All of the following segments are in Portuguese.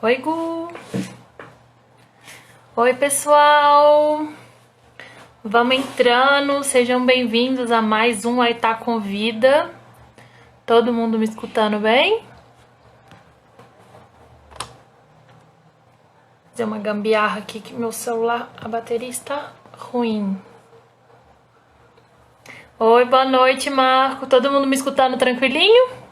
Oi, Gu! Oi, pessoal! Vamos entrando, sejam bem-vindos a mais um Aitá Convida. Todo mundo me escutando bem? Vou fazer uma gambiarra aqui que meu celular, a bateria está ruim. Oi, boa noite, Marco. Todo mundo me escutando tranquilinho?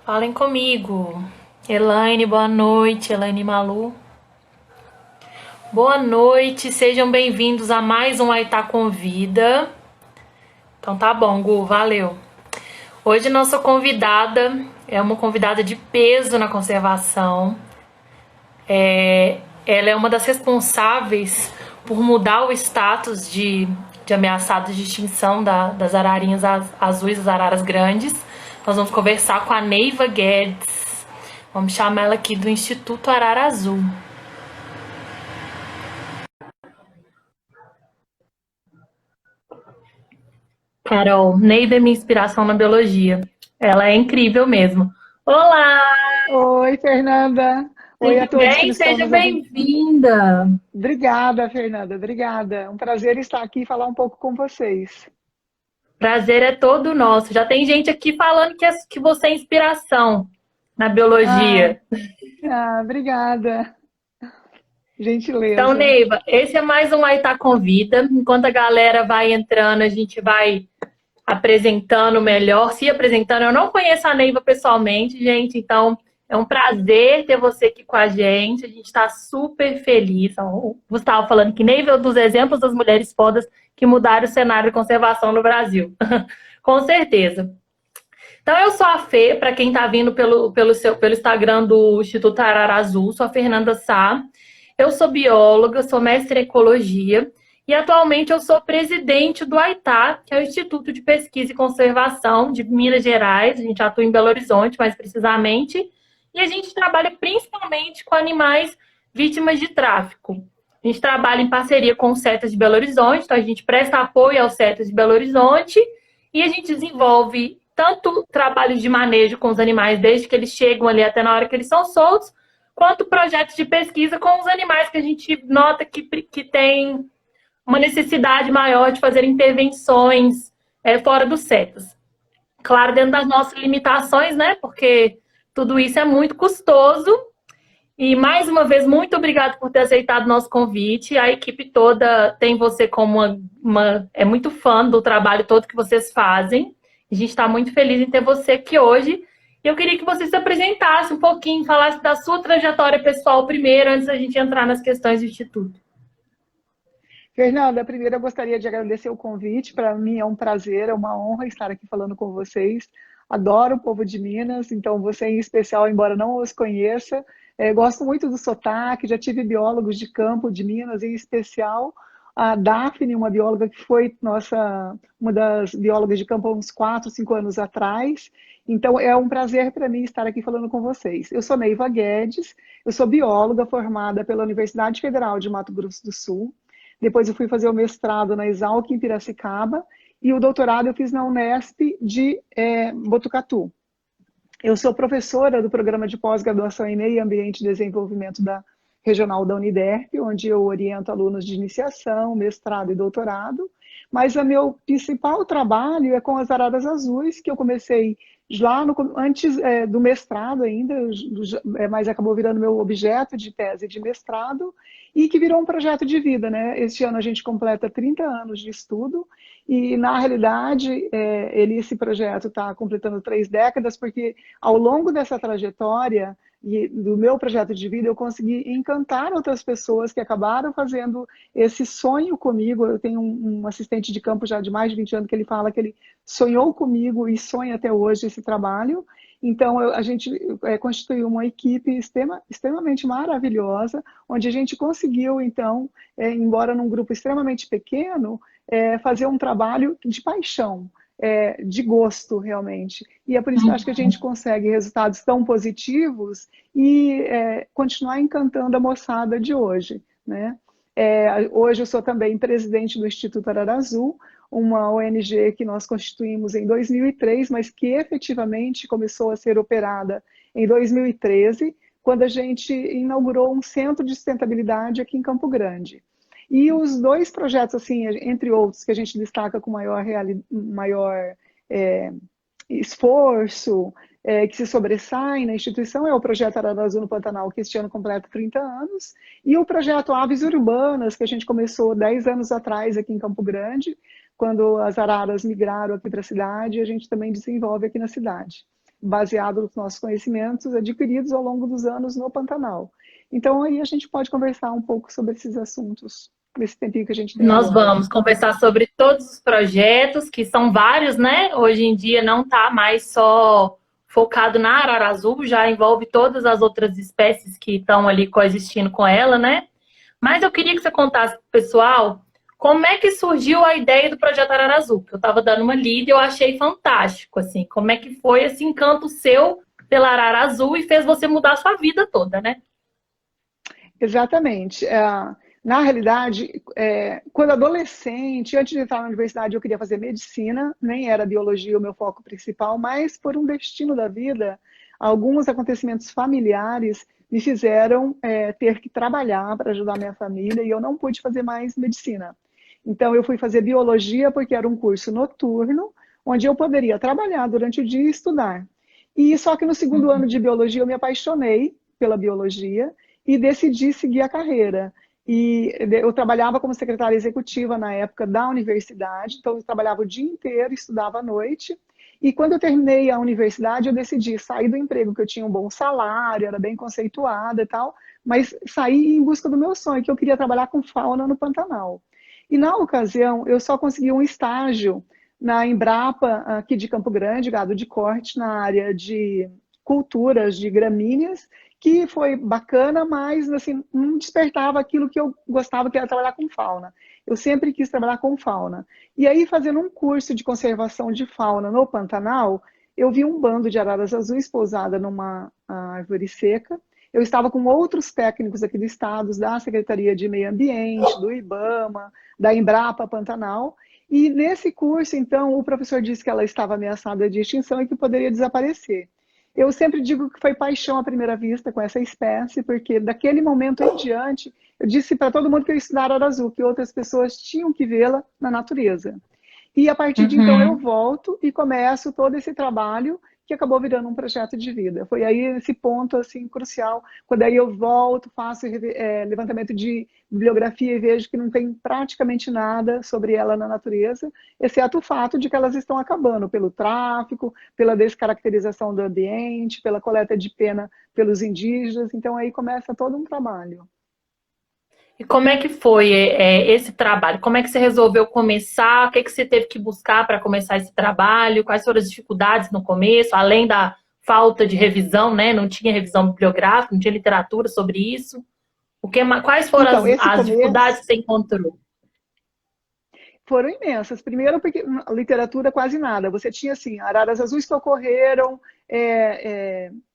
Falem comigo. Elaine, boa noite. Elaine Malu. Boa noite, sejam bem-vindos a mais um Aitá Convida. Então tá bom, Gu, valeu. Hoje nossa convidada é uma convidada de peso na conservação. Ela é uma das responsáveis por mudar o status de ameaçados de extinção das ararinhas azuis, as araras grandes. Nós vamos conversar com a Neiva Guedes. Vamos chamar ela aqui do Instituto Arara Azul. Carol, Neiva é minha inspiração na biologia. Ela é incrível mesmo. Olá! Oi, Fernanda. Oi a Tudo todos que bem? nos estão Seja nos ouvindo. bem-vinda! Obrigada, Fernanda. Obrigada. Um prazer estar aqui e falar um pouco com vocês. Prazer é todo nosso. Já tem gente aqui falando que você é inspiração na Ah, biologia. obrigada. Então, Gentileza. Neiva, esse é mais um Aitá Convida. Enquanto a galera vai entrando, a gente vai apresentando melhor, se apresentando. Eu não conheço a Neiva pessoalmente, gente, então é um prazer ter você aqui com a gente. A gente está super feliz. O Gustavo falando que Neiva é um dos exemplos das mulheres fodas que mudaram o cenário de conservação no Brasil. Com certeza. Então, eu sou a Fê, para quem está vindo pelo Instagram do Instituto Arara Azul, sou a Fernanda Sá. Eu sou bióloga, sou mestre em ecologia e atualmente eu sou presidente do AITá, que é o Instituto de Pesquisa e Conservação de Minas Gerais. A gente atua em Belo Horizonte, mais precisamente, e a gente trabalha principalmente com animais vítimas de tráfico. A gente trabalha em parceria com o CETAS de Belo Horizonte, então a gente presta apoio ao CETAS de Belo Horizonte e a gente desenvolve tanto trabalhos de manejo com os animais desde que eles chegam ali até na hora que eles são soltos, quanto projetos de pesquisa com os animais que a gente nota que tem uma necessidade maior de fazer intervenções fora dos CETAS. Claro, dentro das nossas limitações, né? Porque tudo isso é muito custoso. E, mais uma vez, muito obrigada por ter aceitado o nosso convite. A equipe toda tem você como é muito fã do trabalho todo que vocês fazem. A gente está muito feliz em ter você aqui hoje. E eu queria que você se apresentasse um pouquinho, falasse da sua trajetória pessoal primeiro, antes da gente entrar nas questões do Instituto. Fernanda, primeiro eu gostaria de agradecer o convite. Para mim é um prazer, é uma honra estar aqui falando com vocês. Adoro o povo de Minas, então você em especial, embora não os conheça, gosto muito do sotaque. Já tive biólogos de campo de Minas, em especial a Daphne, uma bióloga que foi uma das biólogas de campo há uns 4, 5 anos atrás. Então é um prazer para mim estar aqui falando com vocês. Eu sou Neiva Guedes, eu sou bióloga formada pela Universidade Federal de Mato Grosso do Sul. Depois eu fui fazer o mestrado na Exalc, em Piracicaba, e o doutorado eu fiz na Unesp de Botucatu. Eu sou professora do programa de pós-graduação em Meio Ambiente e Desenvolvimento da Regional da Uniderp, onde eu oriento alunos de iniciação, mestrado e doutorado, mas o meu principal trabalho é com as araras azuis, que eu comecei lá antes do mestrado ainda, mas acabou virando meu objeto de tese de mestrado, e que virou um projeto de vida, né? Este ano a gente completa 30 anos de estudo, e na realidade esse projeto está completando 3 décadas, porque ao longo dessa trajetória e do meu projeto de vida eu consegui encantar outras pessoas que acabaram fazendo esse sonho comigo. Eu tenho um assistente de campo já de mais de 20 anos que ele fala que ele sonhou comigo e sonha até hoje esse trabalho. Então, a gente constituiu uma equipe extremamente maravilhosa, onde a gente conseguiu, então, embora num grupo extremamente pequeno, fazer um trabalho de paixão, de gosto, realmente. E é por isso que eu acho que a gente consegue resultados tão positivos e continuar encantando a moçada de hoje, né? Hoje eu sou também presidente do Instituto Arara Azul, uma ONG que nós constituímos em 2003, mas que efetivamente começou a ser operada em 2013, quando a gente inaugurou um centro de sustentabilidade aqui em Campo Grande. E os dois projetos, assim, entre outros, que a gente destaca com maior esforço, que se sobressaem na instituição, é o projeto Arara Azul no Pantanal, que este ano completa 30 anos, e o projeto Aves Urbanas, que a gente começou 10 anos atrás aqui em Campo Grande, quando as araras migraram aqui para a cidade, a gente também desenvolve aqui na cidade, baseado nos nossos conhecimentos adquiridos ao longo dos anos no Pantanal. Então, aí a gente pode conversar um pouco sobre esses assuntos, nesse tempinho que a gente tem Nós agora. vamos conversar sobre todos os projetos, que são vários, né? Hoje em dia não está mais só focado na arara azul, já envolve todas as outras espécies que estão ali coexistindo com ela, né? Mas eu queria que você contasse para o pessoal como é que surgiu a ideia do projeto Arara Azul, que eu estava dando uma lida e eu achei fantástico, assim, como é que foi esse encanto seu pela arara azul e fez você mudar a sua vida toda, né? Exatamente. Na realidade, quando adolescente, antes de entrar na universidade, eu queria fazer medicina, nem era biologia o meu foco principal, mas por um destino da vida, alguns acontecimentos familiares me fizeram ter que trabalhar para ajudar minha família e eu não pude fazer mais medicina. Então, eu fui fazer biologia porque era um curso noturno, onde eu poderia trabalhar durante o dia e estudar. E só que no segundo ano de biologia eu me apaixonei pela biologia e decidi seguir a carreira. E eu trabalhava como secretária executiva na época da universidade, então eu trabalhava o dia inteiro, estudava à noite. E quando eu terminei a universidade, eu decidi sair do emprego, que eu tinha um bom salário, era bem conceituada e tal, mas saí em busca do meu sonho, que eu queria trabalhar com fauna no Pantanal. E na ocasião, eu só consegui um estágio na Embrapa, aqui de Campo Grande, gado de corte, na área de culturas de gramíneas, que foi bacana, mas assim, não despertava aquilo que eu gostava, que era trabalhar com fauna. Eu sempre quis trabalhar com fauna. E aí, fazendo um curso de conservação de fauna no Pantanal, eu vi um bando de araras azuis pousada numa árvore seca. Eu estava com outros técnicos aqui do estado, da Secretaria de Meio Ambiente, do IBAMA, da Embrapa Pantanal, e nesse curso, então, o professor disse que ela estava ameaçada de extinção e que poderia desaparecer. Eu sempre digo que foi paixão à primeira vista com essa espécie, porque daquele momento em diante, eu disse para todo mundo que eu ia estudar arara azul, que outras pessoas tinham que vê-la na natureza. E a partir de então eu volto e começo todo esse trabalho que acabou virando um projeto de vida. Foi aí esse ponto assim crucial, quando aí eu volto, faço levantamento de bibliografia e vejo que não tem praticamente nada sobre ela na natureza, exceto o fato de que elas estão acabando pelo tráfico, pela descaracterização do ambiente, pela coleta de pena pelos indígenas. Então aí começa todo um trabalho. E como é que foi esse trabalho? Como é que você resolveu começar? O que, é que você teve que buscar para começar esse trabalho? Quais foram as dificuldades no começo, além da falta de revisão, né? Não tinha revisão bibliográfica, não tinha literatura sobre isso. Quais foram Então, esse as dificuldades começo que você encontrou? foram imensas. Primeiro, porque a literatura quase nada. Você tinha, assim, araras azuis que ocorreram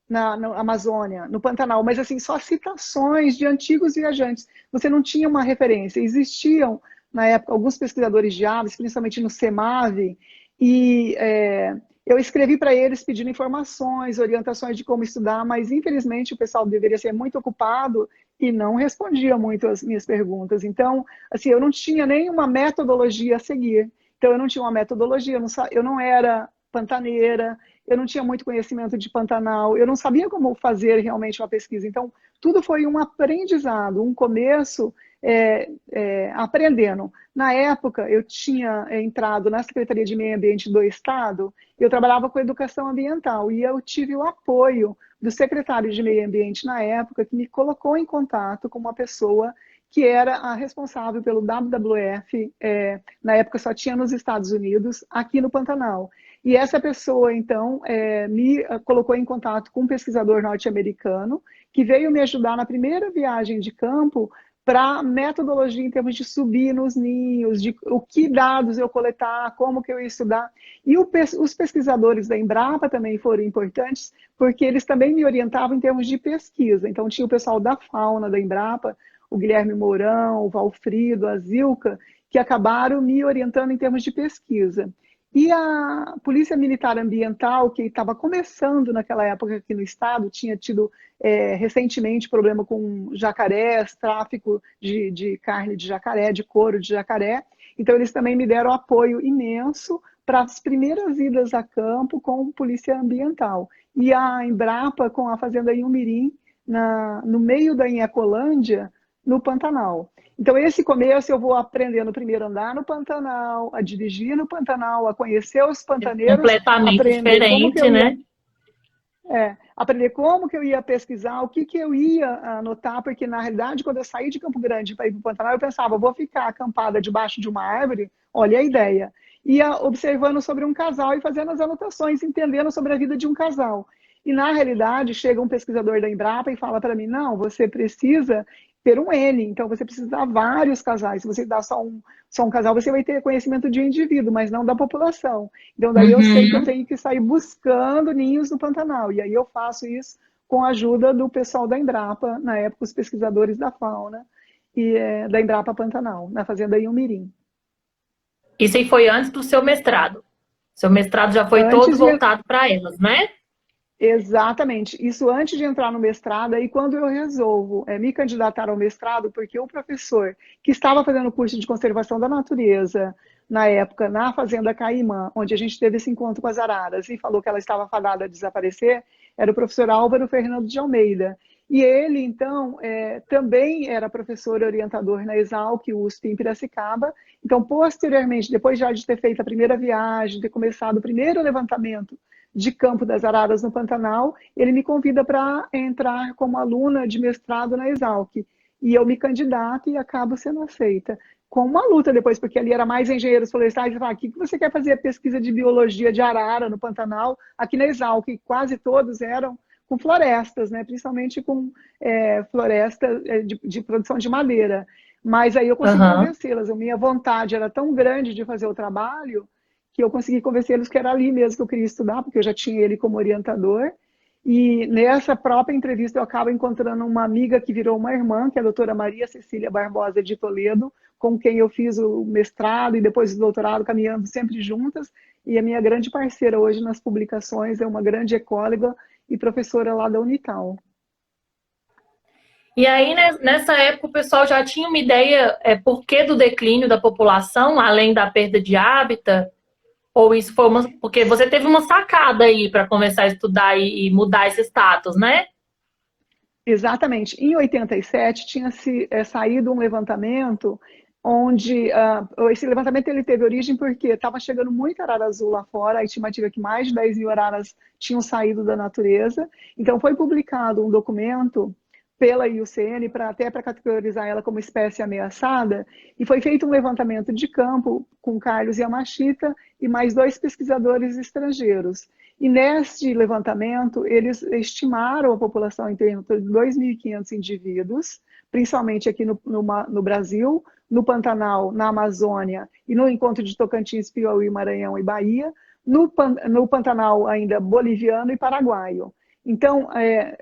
na Amazônia, no Pantanal, mas, assim, só citações de antigos viajantes. Você não tinha uma referência. Existiam, na época, alguns pesquisadores de aves, principalmente no CEMAV, e eu escrevi para eles pedindo informações, orientações de como estudar, mas, infelizmente, o pessoal deveria ser muito ocupado e não respondia muito às minhas perguntas. Então, assim, eu não tinha nenhuma metodologia a seguir. Então, eu não tinha uma metodologia, eu não era pantaneira, eu não tinha muito conhecimento de Pantanal, eu não sabia como fazer realmente uma pesquisa. Então, tudo foi um aprendizado, um começo aprendendo. Na época, eu tinha entrado na Secretaria de Meio Ambiente do Estado, eu trabalhava com educação ambiental e eu tive o apoio do secretário de Meio Ambiente na época, que me colocou em contato com uma pessoa que era a responsável pelo WWF, na época só tinha nos Estados Unidos, aqui no Pantanal. E essa pessoa, então, me colocou em contato com um pesquisador norte-americano, que veio me ajudar na primeira viagem de campo para metodologia em termos de subir nos ninhos, de o que dados eu coletar, como que eu ia estudar. E os pesquisadores da Embrapa também foram importantes, porque eles também me orientavam em termos de pesquisa. Então, tinha o pessoal da fauna da Embrapa, o Guilherme Mourão, o Valfrido, a Zilka, que acabaram me orientando em termos de pesquisa. E a Polícia Militar Ambiental, que estava começando naquela época aqui no estado, tinha tido recentemente problema com jacarés, tráfico de carne de jacaré, de couro de jacaré. Então eles também me deram apoio imenso para as primeiras idas a campo com polícia ambiental. E a Embrapa com a fazenda Inhumirim, no meio da Inhacolândia, no Pantanal. Então, esse começo eu vou aprender no primeiro andar no Pantanal, a dirigir no Pantanal, a conhecer os pantaneiros, Completamente aprender como que diferente, eu ia, né? aprender como que eu ia pesquisar, o que que eu ia anotar, porque na realidade, quando eu saí de Campo Grande para ir para o Pantanal, eu pensava, vou ficar acampada debaixo de uma árvore, olha a ideia, ia observando sobre um casal e fazendo as anotações, entendendo sobre a vida de um casal. E na realidade, chega um pesquisador da Embrapa e fala para mim, não, você precisa ter um N, então você precisa dar vários casais. Se você dá só um casal, você vai ter conhecimento de um indivíduo, mas não da população. Então daí eu sei que eu tenho que sair buscando ninhos no Pantanal, e aí eu faço isso com a ajuda do pessoal da Embrapa, na época os pesquisadores da fauna, e da Embrapa Pantanal, na fazenda Inhumirim. Isso aí foi antes do seu mestrado. Seu mestrado já foi todo Antes de voltado para elas, né? Exatamente. Isso antes de entrar no mestrado, aí quando eu resolvo me candidatar ao mestrado, porque o professor que estava fazendo o curso de conservação da natureza, na época, na Fazenda Caimã, onde a gente teve esse encontro com as araras e falou que ela estava fadada a desaparecer, era o professor Álvaro Fernando de Almeida. E ele, então, também era professor orientador na Exalc, USP, em Piracicaba. Então, posteriormente, depois já de ter feito a primeira viagem, ter começado o primeiro levantamento de campo das araras no Pantanal, ele me convida para entrar como aluna de mestrado na Exalc. E eu me candidato e acabo sendo aceita. Com uma luta depois, porque ali era mais engenheiros florestais, e falaram, o que você quer fazer pesquisa de biologia de arara no Pantanal, aqui na Exalc, e quase todos eram com florestas, né? Principalmente com floresta de produção de madeira. Mas aí eu consegui convencê-las, a minha vontade era tão grande de fazer o trabalho, que eu consegui convencê-los que era ali mesmo que eu queria estudar, porque eu já tinha ele como orientador. E nessa própria entrevista eu acabo encontrando uma amiga que virou uma irmã, que é a doutora Maria Cecília Barbosa de Toledo, com quem eu fiz o mestrado e depois o doutorado, caminhando sempre juntas. E a minha grande parceira hoje nas publicações é uma grande ecóloga e professora lá da Unital. E aí, nessa época, o pessoal já tinha uma ideia por que do declínio da população, além da perda de hábitat? Ou isso foi porque você teve uma sacada aí para começar a estudar e mudar esse status, né? Exatamente. Em 87 tinha saído um levantamento onde esse levantamento ele teve origem porque estava chegando muita arara azul lá fora, a estimativa é que mais de 10 mil araras tinham saído da natureza. Então foi publicado um documento pela IUCN, até para categorizar ela como espécie ameaçada, e foi feito um levantamento de campo com Carlos Yamashita e mais 2 pesquisadores estrangeiros. E neste levantamento, eles estimaram a população em torno de 2.500 indivíduos, principalmente aqui no Brasil, no Pantanal, na Amazônia e no encontro de Tocantins, Piauí, Maranhão e Bahia, no Pantanal ainda boliviano e paraguaio. Então,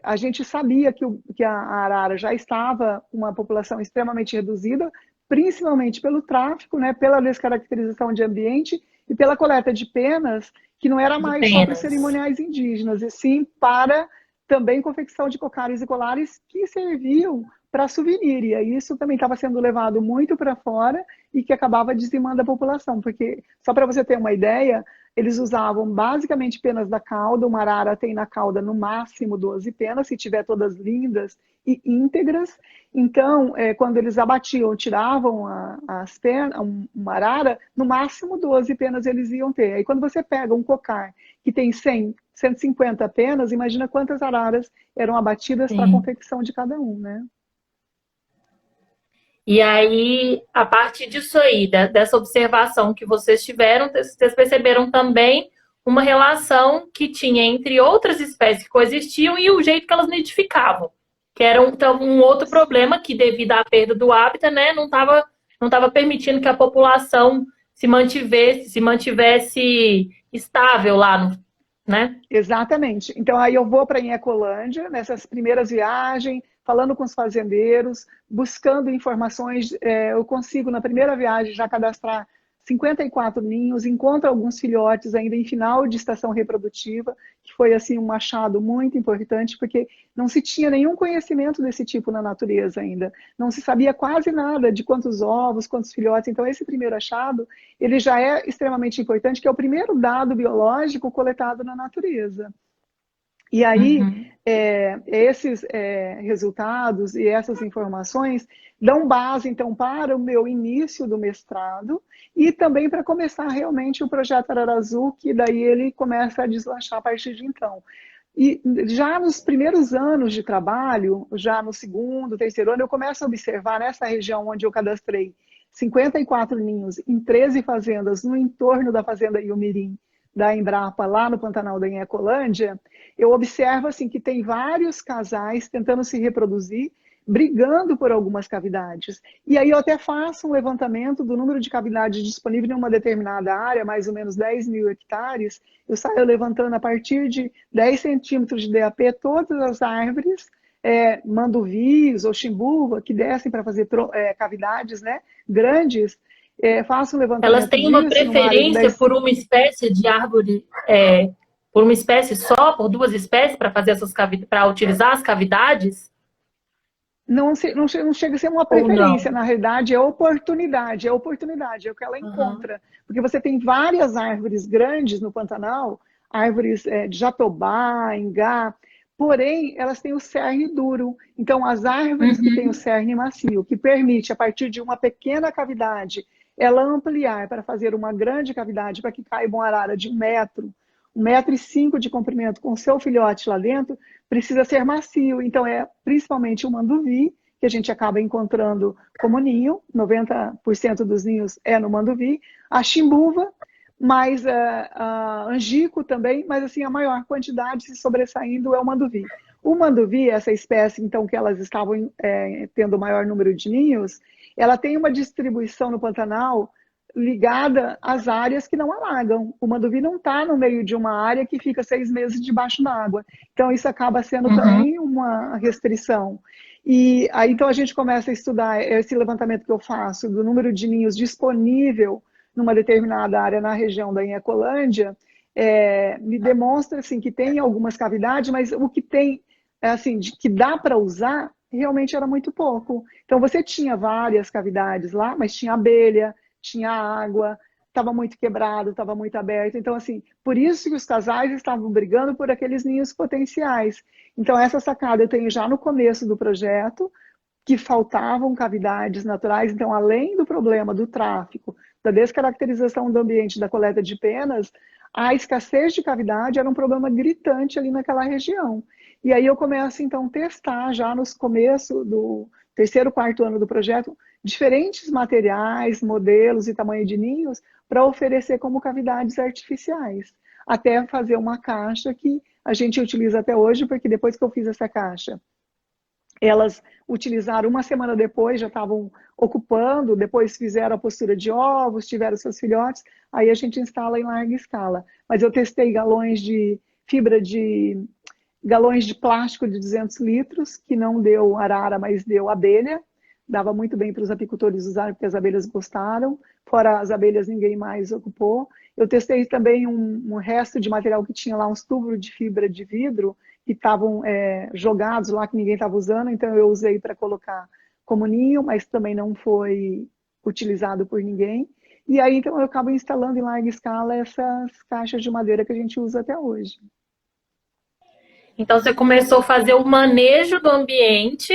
a gente sabia que a arara já estava com uma população extremamente reduzida, principalmente pelo tráfico, né, pela descaracterização de ambiente e pela coleta de penas, que não era mais só para os cerimoniais indígenas, e sim para também confecção de cocários e colares que serviam para souvenir. E isso também estava sendo levado muito para fora e que acabava dizimando a população, porque, só para você ter uma ideia, eles usavam basicamente penas da cauda. Uma arara tem na cauda no máximo 12 penas, se tiver todas lindas e íntegras. Então, quando eles abatiam, tiravam as penas, uma arara, no máximo 12 penas eles iam ter. Aí quando você pega um cocar que tem 100, 150 penas, imagina quantas araras eram abatidas para a confecção de cada um, né? E aí, a partir disso aí, dessa observação que vocês tiveram, vocês perceberam também uma relação que tinha entre outras espécies que coexistiam e o jeito que elas nidificavam. Que era um outro problema que, devido à perda do hábitat, né, não tava permitindo que a população se mantivesse estável lá, né? Exatamente. Então, aí eu vou para a Inhacolândia, nessas primeiras viagens, falando com os fazendeiros, buscando informações. Eu consigo, na primeira viagem, já cadastrar 54 ninhos, encontro alguns filhotes ainda em final de estação reprodutiva, que foi assim um achado muito importante, porque não se tinha nenhum conhecimento desse tipo na natureza ainda. Não se sabia quase nada de quantos ovos, quantos filhotes. Então, esse primeiro achado, ele já é extremamente importante, que é o primeiro dado biológico coletado na natureza. E aí, esses resultados e essas informações dão base, então, para o meu início do mestrado e também para começar realmente o projeto Arara Azul, que daí ele começa a deslanchar a partir de então. E já nos primeiros anos de trabalho, já no segundo, terceiro ano, eu começo a observar nessa região onde eu cadastrei 54 ninhos em 13 fazendas no entorno da fazenda Iumirim, da Embrapa, lá no Pantanal da Ecolândia, eu observo assim, que tem vários casais tentando se reproduzir, brigando por algumas cavidades. E aí eu até faço um levantamento do número de cavidades disponíveis em uma determinada área, mais ou menos 10 mil hectares. Eu saio levantando a partir de 10 centímetros de DAP todas as árvores, manduvis ou chimbuva, que descem para fazer cavidades, né, grandes. Faço um levantamento Elas têm uma disso, preferência por uma espécie de árvore, por uma espécie só, por duas espécies, para fazer essas para utilizar as cavidades? Não chega a ser uma preferência, na realidade é oportunidade, é o que ela encontra. Porque você tem várias árvores grandes no Pantanal, árvores de jatobá, ingá, porém elas têm o cerne duro. Então as árvores que têm o cerne macio, que permite a partir de uma pequena cavidade, ela ampliar para fazer uma grande cavidade, para que caiba uma arara de 1,5 metro de comprimento com seu filhote lá dentro, precisa ser macio. Então, principalmente o manduvi, que a gente acaba encontrando como ninho, 90% dos ninhos é no manduvi, a chimbuva, mas a angico também, mas assim, a maior quantidade se sobressaindo é o manduvi. O manduvi, essa espécie, então, que elas estavam tendo o maior número de ninhos, ela tem uma distribuição no Pantanal ligada às áreas que não alagam. O manduvi não está no meio de uma área que fica 6 meses debaixo d'água. Então, isso acaba sendo também uma restrição. E aí, então, a gente começa a estudar esse levantamento que eu faço do número de ninhos disponível numa determinada área na região da Ecolândia, me demonstra assim, que tem algumas cavidades, mas o que tem, assim, que dá para usar, realmente era muito pouco. Então, você tinha várias cavidades lá, mas tinha abelha, tinha água, estava muito quebrado, estava muito aberto. Então, assim, por isso que os casais estavam brigando por aqueles ninhos potenciais. Então, essa sacada eu tenho já no começo do projeto, que faltavam cavidades naturais. Então, além do problema do tráfico, da descaracterização do ambiente da coleta de penas, a escassez de cavidade era um problema gritante ali naquela região. E aí eu começo, então, a testar já nos começos do terceiro, quarto ano do projeto, diferentes materiais, modelos e tamanho de ninhos para oferecer como cavidades artificiais, até fazer uma caixa que a gente utiliza até hoje, porque depois que eu fiz essa caixa, elas utilizaram uma semana depois, já estavam ocupando, depois fizeram a postura de ovos, tiveram seus filhotes, aí a gente instala em larga escala. Mas eu testei galões de plástico de 200 litros, que não deu arara, mas deu abelha. Dava muito bem para os apicultores usarem, porque as abelhas gostaram. Fora as abelhas, ninguém mais ocupou. Eu testei também um resto de material que tinha lá, uns tubos de fibra de vidro, que estavam jogados lá, que ninguém estava usando. Então, eu usei para colocar como ninho, mas também não foi utilizado por ninguém. E aí, então, eu acabo instalando em larga escala essas caixas de madeira que a gente usa até hoje. Então, você começou a fazer o manejo do ambiente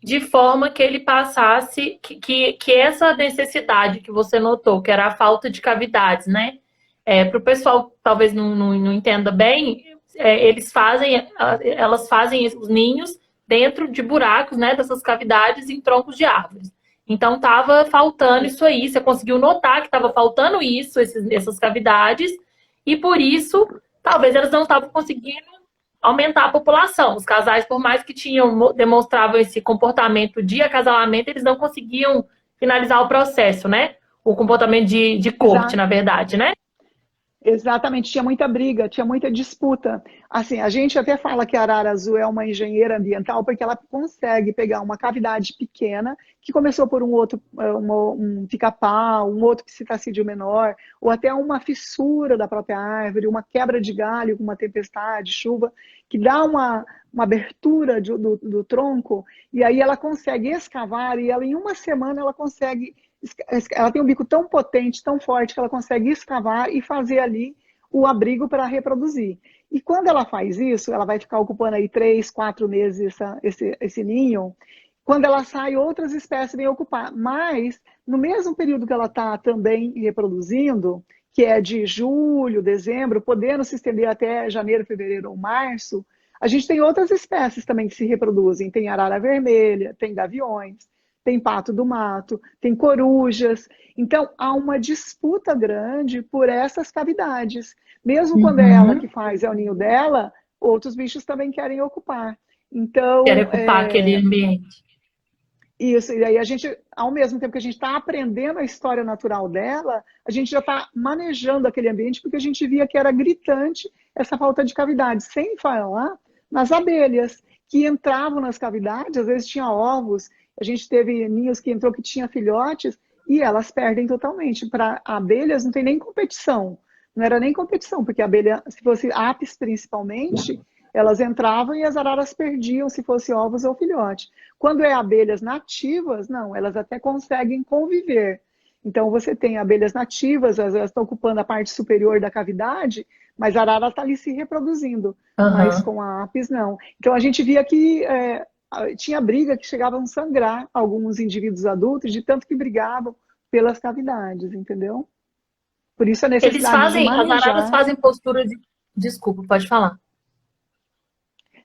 de forma que ele passasse, que essa necessidade que você notou, que era a falta de cavidades, né? Para o pessoal talvez não entenda bem, elas fazem os ninhos dentro de buracos, né? Dessas cavidades em troncos de árvores. Então, estava faltando isso aí, você conseguiu notar que estava faltando isso, essas cavidades, e por isso, talvez elas não estavam conseguindo aumentar a população. Os casais, por mais que demonstravam esse comportamento de acasalamento, eles não conseguiam finalizar o processo, né? O comportamento de corte, na verdade, né? Exatamente, tinha muita briga, tinha muita disputa. Assim, a gente até fala que a arara azul é uma engenheira ambiental porque ela consegue pegar uma cavidade pequena que começou por um outro, um pica-pau, um outro psitacídeo menor, ou até uma fissura da própria árvore, uma quebra de galho com uma tempestade, chuva, que dá uma abertura do tronco, e aí ela consegue escavar, e ela em uma semana ela consegue. Ela tem um bico tão potente, tão forte, que ela consegue escavar e fazer ali o abrigo para reproduzir. E quando ela faz isso, ela vai ficar ocupando aí 3, 4 meses esse ninho. Quando ela sai, outras espécies vêm ocupar. Mas, no mesmo período que ela está também reproduzindo, que é de julho, dezembro, podendo se estender até janeiro, fevereiro ou março, a gente tem outras espécies também que se reproduzem. Tem arara vermelha, tem gaviões, tem pato do mato, tem corujas. Então, há uma disputa grande por essas cavidades. Mesmo quando é ela que Uhum. faz, é o ninho dela, outros bichos também querem ocupar. Quer Então, ocupar aquele ambiente. isso, e aí a gente, ao mesmo tempo que a gente está aprendendo a história natural dela, a gente já está manejando aquele ambiente, porque a gente via que era gritante essa falta de cavidade, sem falar nas abelhas, que entravam nas cavidades, às vezes tinha ovos, a gente teve ninhos que entrou que tinha filhotes, e elas perdem totalmente. Para abelhas não tem nem competição, não era nem competição, porque a abelha, se fosse apis principalmente, elas entravam e as araras perdiam se fosse ovos ou filhote. Quando é abelhas nativas, não, elas até conseguem conviver. Então você tem abelhas nativas, elas estão ocupando a parte superior da cavidade, mas a arara está ali se reproduzindo, mas Aham. com a apis não. Então a gente via que tinha briga que chegavam a sangrar alguns indivíduos adultos, de tanto que brigavam pelas cavidades, entendeu? Por isso a Eles necessidade de fazem, as araras manejar. fazem postura de. Desculpa, pode falar.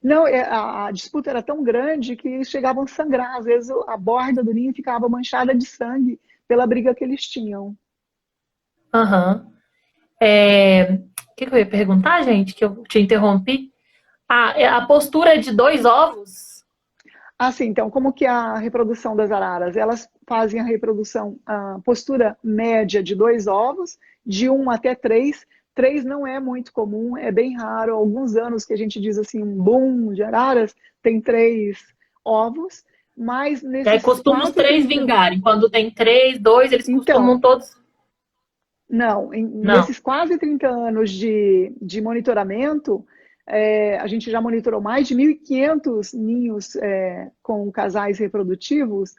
Não, a disputa era tão grande que eles chegavam a sangrar. Às vezes a borda do ninho ficava manchada de sangue pela briga que eles tinham. Aham. O que eu ia perguntar, gente? Que eu te interrompi. A postura é de dois ovos? Assim, então, como que é a reprodução das araras? Elas fazem a reprodução, a postura média de 2 ovos, de 1 até 3. 3 não é muito comum, é bem raro. Há alguns anos que a gente diz assim, um boom de araras, tem 3 ovos, mas E aí nesses costumam os quase três 30. vingarem. Quando tem três, dois, eles costumam Então, todos. não, Não. nesses quase 30 anos de monitoramento, a gente já monitorou mais de 1.500 ninhos com casais reprodutivos.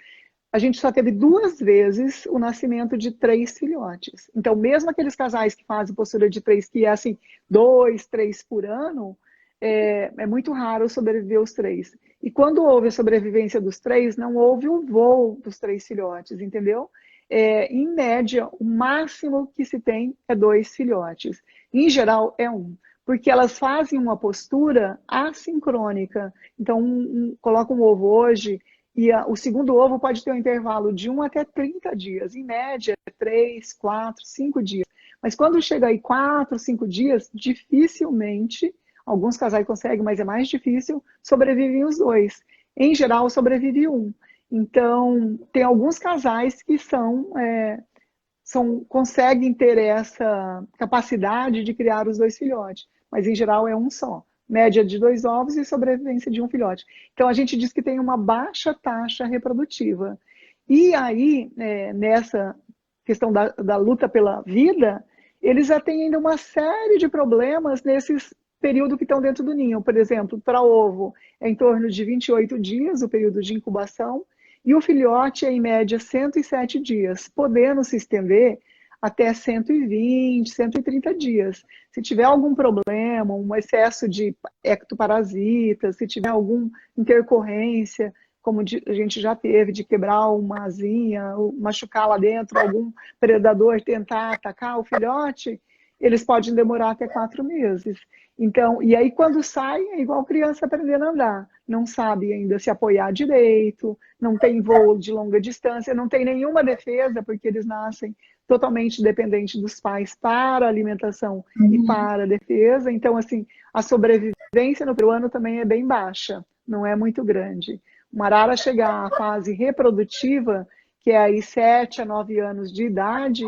A gente só teve 2 vezes o nascimento de 3 filhotes. Então, mesmo aqueles casais que fazem postura de 3, que é assim, 2, 3 por ano, é muito raro sobreviver os 3. E quando houve a sobrevivência dos 3, não houve o voo dos 3 filhotes, entendeu? Em média, o máximo que se tem é 2 filhotes. Em geral, é um. Porque elas fazem uma postura assincrônica. Então, coloca um ovo hoje, e o segundo ovo pode ter um intervalo de 1 até 30 dias. Em média, 3, 4, 5 dias. Mas quando chega aí 4, 5 dias, dificilmente, alguns casais conseguem, mas é mais difícil, sobrevivem os dois. Em geral, sobrevive um. Então, tem alguns casais que conseguem ter essa capacidade de criar os 2 filhotes, mas em geral é um só. Média de 2 ovos e sobrevivência de um filhote. Então, a gente diz que tem uma baixa taxa reprodutiva. E aí, nessa questão da luta pela vida, eles já têm ainda uma série de problemas nesses períodos que estão dentro do ninho. Por exemplo, para ovo, é em torno de 28 dias o período de incubação, e o filhote é, em média, 107 dias, podendo se estender até 120, 130 dias. Se tiver algum problema, um excesso de ectoparasitas, se tiver alguma intercorrência, como a gente já teve, de quebrar uma asinha, machucar lá dentro, algum predador tentar atacar o filhote, eles podem demorar até 4 meses. Então, e aí quando sai, é igual criança aprendendo a andar. Não sabe ainda se apoiar direito, não tem voo de longa distância, não tem nenhuma defesa, porque eles nascem totalmente dependentes dos pais para a alimentação e Uhum. para a defesa. Então, assim, a sobrevivência no peruano também é bem baixa, não é muito grande. Uma arara chegar à fase reprodutiva, que é aí 7 a 9 anos de idade,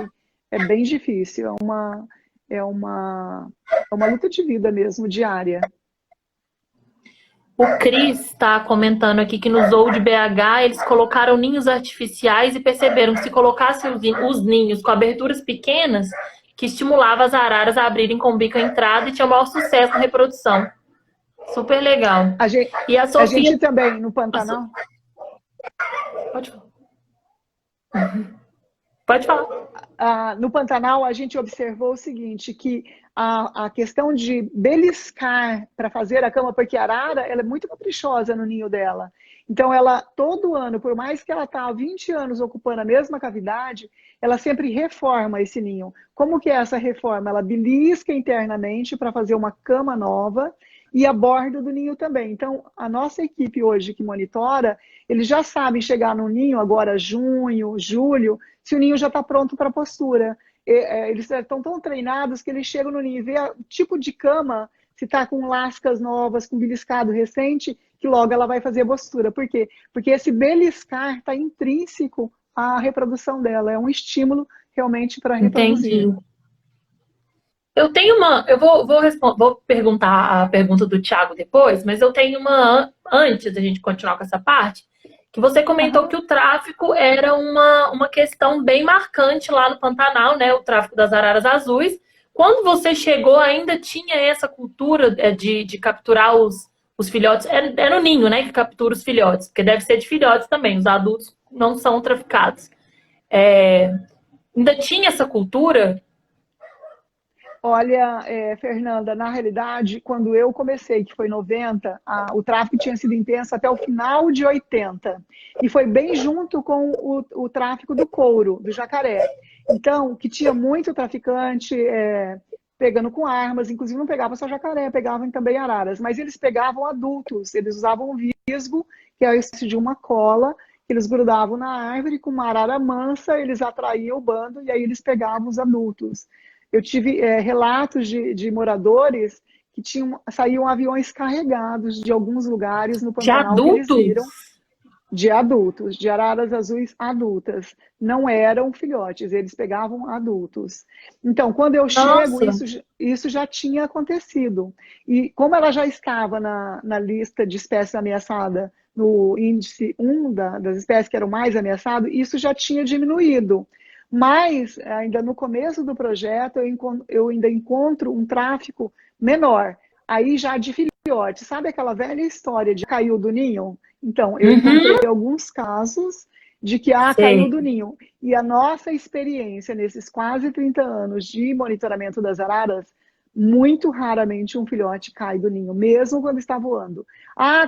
é bem difícil. é uma luta de vida mesmo, diária. O Cris está comentando aqui que no Zoo de BH eles colocaram ninhos artificiais e perceberam que se colocasse os ninhos com aberturas pequenas, que estimulava as araras a abrirem com o bico à entrada e tinha o maior sucesso na reprodução. Super legal. E a Sofia... A gente também, no Pantanal... Pode falar. Pode falar. No Pantanal, a gente observou o seguinte, que a questão de beliscar para fazer a cama, porque a arara ela é muito caprichosa no ninho dela. Então, ela, todo ano, por mais que ela está há 20 anos ocupando a mesma cavidade, ela sempre reforma esse ninho. Como que é essa reforma? Ela belisca internamente para fazer uma cama nova e a borda do ninho também. Então, a nossa equipe hoje que monitora, eles já sabem chegar no ninho agora junho, julho, se o ninho já está pronto para postura. Eles estão tão treinados que eles chegam no ninho e vê o tipo de cama, se está com lascas novas, com beliscado recente, que logo ela vai fazer a postura. Por quê? Porque esse beliscar está intrínseco à reprodução dela. É um estímulo realmente para reproduzir. Entendi. Eu tenho vou perguntar a pergunta do Thiago depois, mas eu tenho uma antes da gente continuar com essa parte, que você comentou que o tráfico era uma questão bem marcante lá no Pantanal, né? O tráfico das araras azuis. Quando você chegou, ainda tinha essa cultura de capturar os filhotes. É no ninho, né? Que captura os filhotes, porque deve ser de filhotes também. Os adultos não são traficados. Ainda tinha essa cultura? Olha, Fernanda, na realidade, quando eu comecei, que foi em 90, o tráfico tinha sido intenso até o final de 80. E foi bem junto com o tráfico do couro, do jacaré. Então, que tinha muito traficante pegando com armas, inclusive não pegava só jacaré, pegavam também araras. Mas eles pegavam adultos, eles usavam um visgo, que é esse de uma cola, que eles grudavam na árvore, com uma arara mansa, eles atraíam o bando e aí eles pegavam os adultos. Eu tive relatos de moradores que saíam aviões carregados de alguns lugares no Pantanal que eles viram. De adultos, de araras azuis adultas. Não eram filhotes, eles pegavam adultos. Então, quando eu chego, isso já tinha acontecido. E como ela já estava na lista de espécies ameaçadas, no índice 1 das espécies que eram mais ameaçadas, isso já tinha diminuído. Mas, ainda no começo do projeto, eu ainda encontro um tráfico menor. Aí já de filhote. Sabe aquela velha história de caiu do ninho? Então, eu encontrei alguns casos de que caiu do ninho. E a nossa experiência nesses quase 30 anos de monitoramento das araras, muito raramente um filhote cai do ninho, mesmo quando está voando.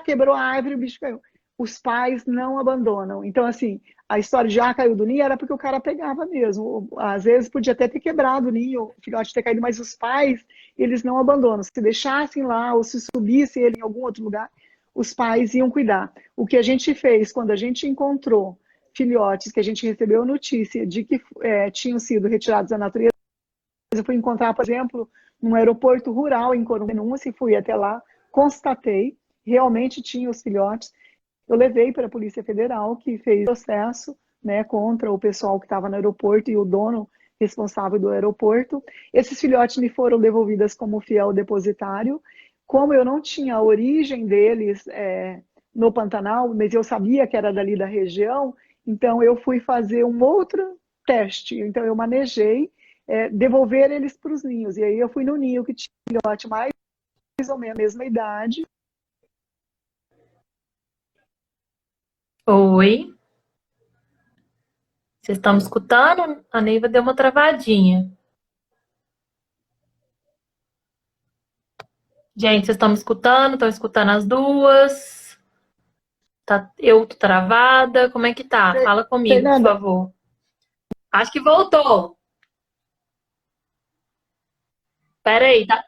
Quebrou a árvore, o bicho caiu. Os pais não abandonam. Então, assim, a história de caiu do ninho era porque o cara pegava mesmo. Às vezes podia até ter quebrado o ninho, o filhote ter caído, mas os pais, eles não abandonam. Se deixassem lá ou se subissem ele em algum outro lugar, os pais iam cuidar. O que a gente fez quando a gente encontrou filhotes que a gente recebeu notícia de que tinham sido retirados da natureza, eu fui encontrar, por exemplo, num aeroporto rural em Corumbá, fui até lá, constatei, realmente tinha os filhotes. Eu levei para a Polícia Federal, que fez processo, né, contra o pessoal que estava no aeroporto e o dono responsável do aeroporto. Esses filhotes me foram devolvidos como fiel depositário. Como eu não tinha a origem deles no Pantanal, mas eu sabia que era dali da região, então eu fui fazer um outro teste. Então eu manejei devolver eles para os ninhos. E aí eu fui no ninho que tinha filhote mais ou menos a mesma idade. Oi. Vocês estão me escutando? A Neiva deu uma travadinha. Gente, vocês estão me escutando? Estão escutando as duas? Eu tô travada? Como é que tá? Fala comigo, Fernanda, por favor. Acho que voltou. Peraí, tá?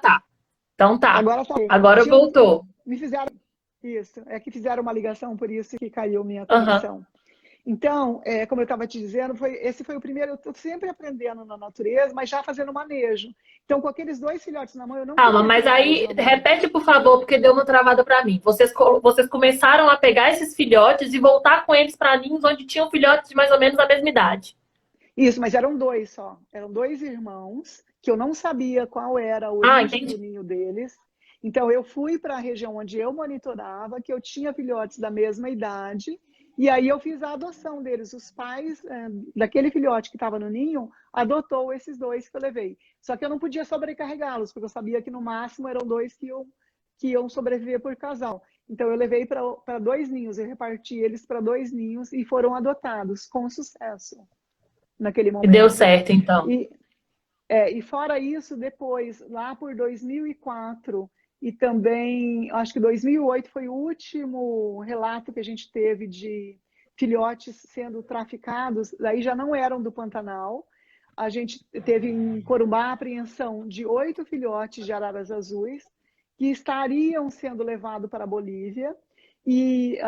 Tá. Então tá. Agora voltou. Me fizeram isso. É que fizeram uma ligação, por isso que caiu minha conexão. Então, como eu estava te dizendo, esse foi o primeiro. Eu estou sempre aprendendo na natureza, mas já fazendo manejo. Então, com aqueles 2 filhotes na mão, eu não... Calma, mas aí, repete, por favor, porque deu uma travada para mim. Vocês começaram a pegar esses filhotes e voltar com eles para ninhos onde tinham filhotes de mais ou menos a mesma idade. Isso, mas eram dois só. Eram dois irmãos, que eu não sabia qual era a Ah, origem do entendi. ninho deles. Então, eu fui para a região onde eu monitorava, que eu tinha filhotes da mesma idade, e aí eu fiz a adoção deles. Os pais daquele filhote que estava no ninho adotou esses dois que eu levei. Só que eu não podia sobrecarregá-los, porque eu sabia que no máximo eram dois que iam sobreviver por casal. Então, eu levei para dois ninhos, eu reparti eles para dois ninhos e foram adotados com sucesso naquele E deu momento. certo, então. E, e fora isso, depois, lá por 2004, e também, acho que 2008 foi o último relato que a gente teve de filhotes sendo traficados, daí já não eram do Pantanal. A gente teve em Corumbá a apreensão de 8 filhotes de araras azuis que estariam sendo levados para a Bolívia. E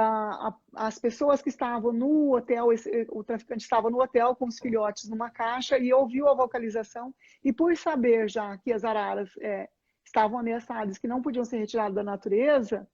as pessoas que estavam no hotel, o traficante estava no hotel com os filhotes numa caixa e ouviu a vocalização. E por saber já que as araras estavam ameaçadas, que não podiam ser retiradas da natureza,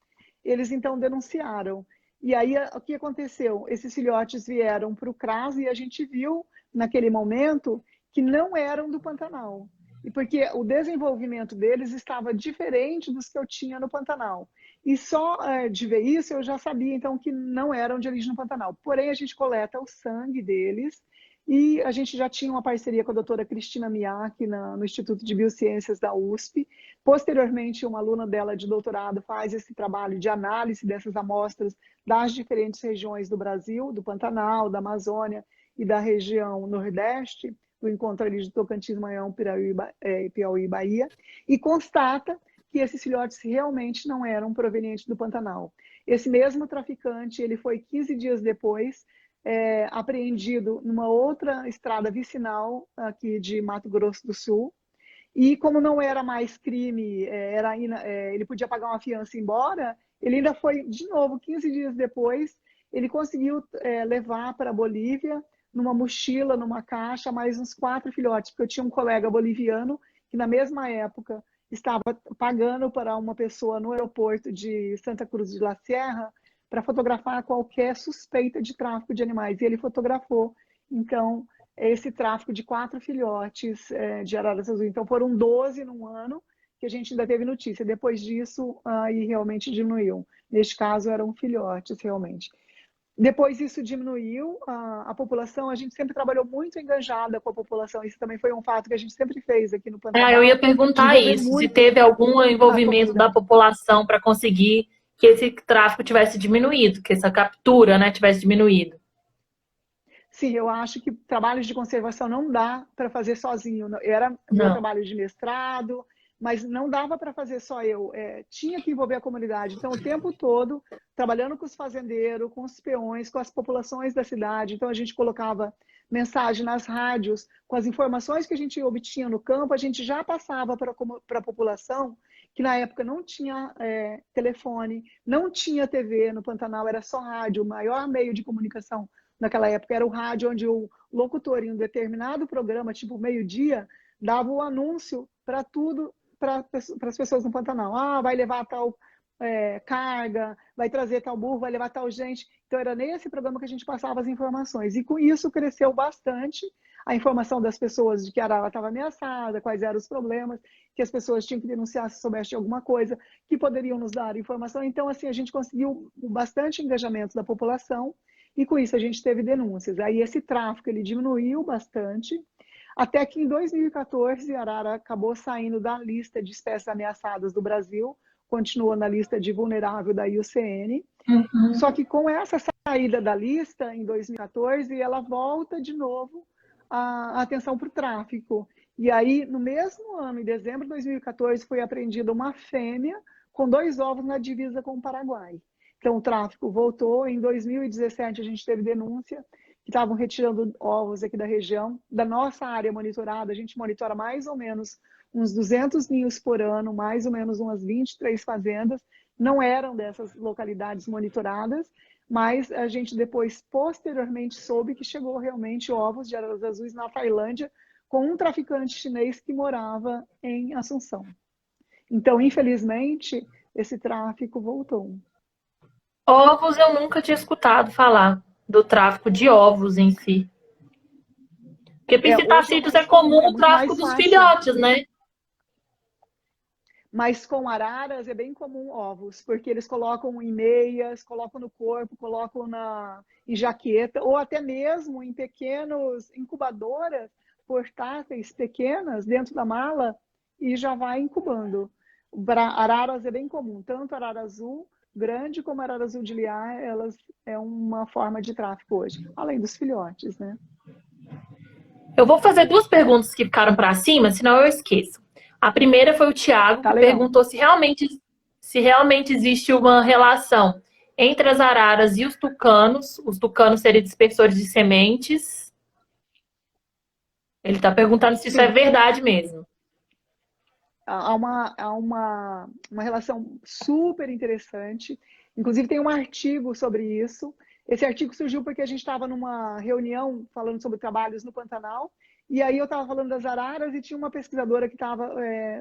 eles então denunciaram. E aí o que aconteceu? Esses filhotes vieram para o CRAS e a gente viu naquele momento que não eram do Pantanal. E porque o desenvolvimento deles estava diferente dos que eu tinha no Pantanal. E só de ver isso eu já sabia então que não eram de origem no Pantanal. Porém, a gente coleta o sangue deles e a gente já tinha uma parceria com a doutora Cristina Miak no Instituto de Biociências da USP. Posteriormente, uma aluna dela de doutorado faz esse trabalho de análise dessas amostras das diferentes regiões do Brasil, do Pantanal, da Amazônia e da região Nordeste, do encontro ali de Tocantins, Maranhão, Piauí e Bahia, e constata que esses filhotes realmente não eram provenientes do Pantanal. Esse mesmo traficante, ele foi 15 dias depois apreendido numa outra estrada vicinal aqui de Mato Grosso do Sul, e como não era mais crime, ele podia pagar uma fiança e ir embora, ele ainda foi, de novo, 15 dias depois, ele conseguiu levar para a Bolívia, numa mochila, numa caixa, mais uns 4 filhotes, porque eu tinha um colega boliviano que na mesma época estava pagando para uma pessoa no aeroporto de Santa Cruz de la Sierra para fotografar qualquer suspeita de tráfico de animais. E ele fotografou, então, esse tráfico de 4 filhotes de araras azuis. Então, foram 12 num ano que a gente ainda teve notícia. Depois disso, aí realmente diminuiu. Neste caso, eram filhotes, realmente. Depois isso diminuiu, a população, a gente sempre trabalhou muito enganjada com a população, isso também foi um fato que a gente sempre fez aqui no Eu ia Pantanal, de perguntar envolver isso, se muito teve algum a envolvimento da comunidade. população para conseguir que esse tráfico tivesse diminuído, que essa captura, né, tivesse diminuído. Sim, eu acho que trabalhos de conservação não dá para fazer sozinho. Era meu Não. trabalho de mestrado, mas não dava para fazer só eu. Tinha que envolver a comunidade. Então, o tempo todo, trabalhando com os fazendeiros, com os peões, com as populações da cidade. Então, a gente colocava mensagem nas rádios, com as informações que a gente obtinha no campo, a gente já passava para a população, que na época não tinha telefone, não tinha TV no Pantanal, era só rádio, o maior meio de comunicação naquela época era o rádio, onde o locutor, em um determinado programa, tipo meio-dia, dava o anúncio para tudo, para as pessoas no Pantanal. Vai levar tal carga, vai trazer tal burro, vai levar tal gente. Então, era nesse programa que a gente passava as informações. E com isso cresceu bastante a informação das pessoas de que a arara estava ameaçada, quais eram os problemas, que as pessoas tinham que denunciar se soubessem de alguma coisa, que poderiam nos dar informação. Então, assim, a gente conseguiu bastante engajamento da população. E com isso a gente teve denúncias. Aí esse tráfico ele diminuiu bastante, até que em 2014 a arara acabou saindo da lista de espécies ameaçadas do Brasil, continua na lista de vulnerável da IUCN. Uhum. Só que com essa saída da lista em 2014, ela volta de novo a atenção para o tráfico. E aí, no mesmo ano, em dezembro de 2014, foi apreendida uma fêmea com 2 ovos na divisa com o Paraguai. Então, o tráfico voltou. Em 2017, a gente teve denúncia que estavam retirando ovos aqui da região. Da nossa área monitorada, a gente monitora mais ou menos uns 200 ninhos por ano, mais ou menos umas 23 fazendas. Não eram dessas localidades monitoradas, mas a gente depois, posteriormente, soube que chegou realmente ovos de araras azuis na Tailândia com um traficante chinês que morava em Assunção. Então, infelizmente, esse tráfico voltou. Ovos eu nunca tinha escutado falar do tráfico de ovos em si. Porque Hoje é piscitacídeos é mais comum, comum é o muito tráfico mais dos fácil. filhotes, né? Mas com araras é bem comum ovos, porque eles colocam em meias, colocam no corpo, colocam em jaqueta, ou até mesmo em pequenos incubadoras portáteis pequenas dentro da mala e já vai incubando. Araras é bem comum, tanto arara azul grande como arara azul de liar, elas é uma forma de tráfico hoje, além dos filhotes, né? Eu vou fazer duas perguntas que ficaram para cima, senão eu esqueço. A primeira foi o Tiago, Tá que legal. perguntou se realmente existe uma relação entre as araras e os tucanos serem dispersores de sementes. Ele está perguntando se isso é Sim, verdade mesmo. há uma relação super interessante. Inclusive, tem um artigo sobre isso. Esse artigo surgiu porque a gente estava numa reunião falando sobre trabalhos no Pantanal, e aí eu estava falando das araras e tinha uma pesquisadora que estava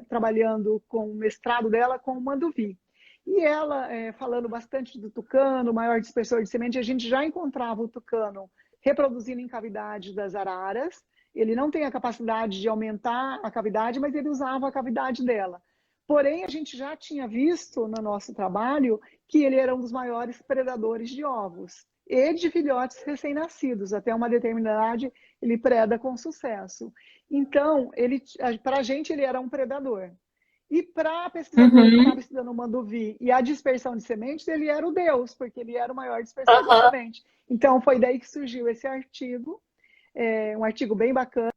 trabalhando com o mestrado dela com o manduvi. E ela, falando bastante do tucano, o maior dispersor de semente, a gente já encontrava o tucano reproduzindo em cavidades das araras. Ele não tem a capacidade de aumentar a cavidade, mas ele usava a cavidade dela. Porém, a gente já tinha visto no nosso trabalho que ele era um dos maiores predadores de ovos e de filhotes recém-nascidos. Até uma determinada idade, ele preda com sucesso. Então, para a gente, ele era um predador. E para a pesquisadora que estava Uhum. estudando o manduvi e a dispersão de sementes, ele era o Deus, porque ele era o maior dispersor de Aham. semente. Então, foi daí que surgiu esse artigo, um artigo bem bacana,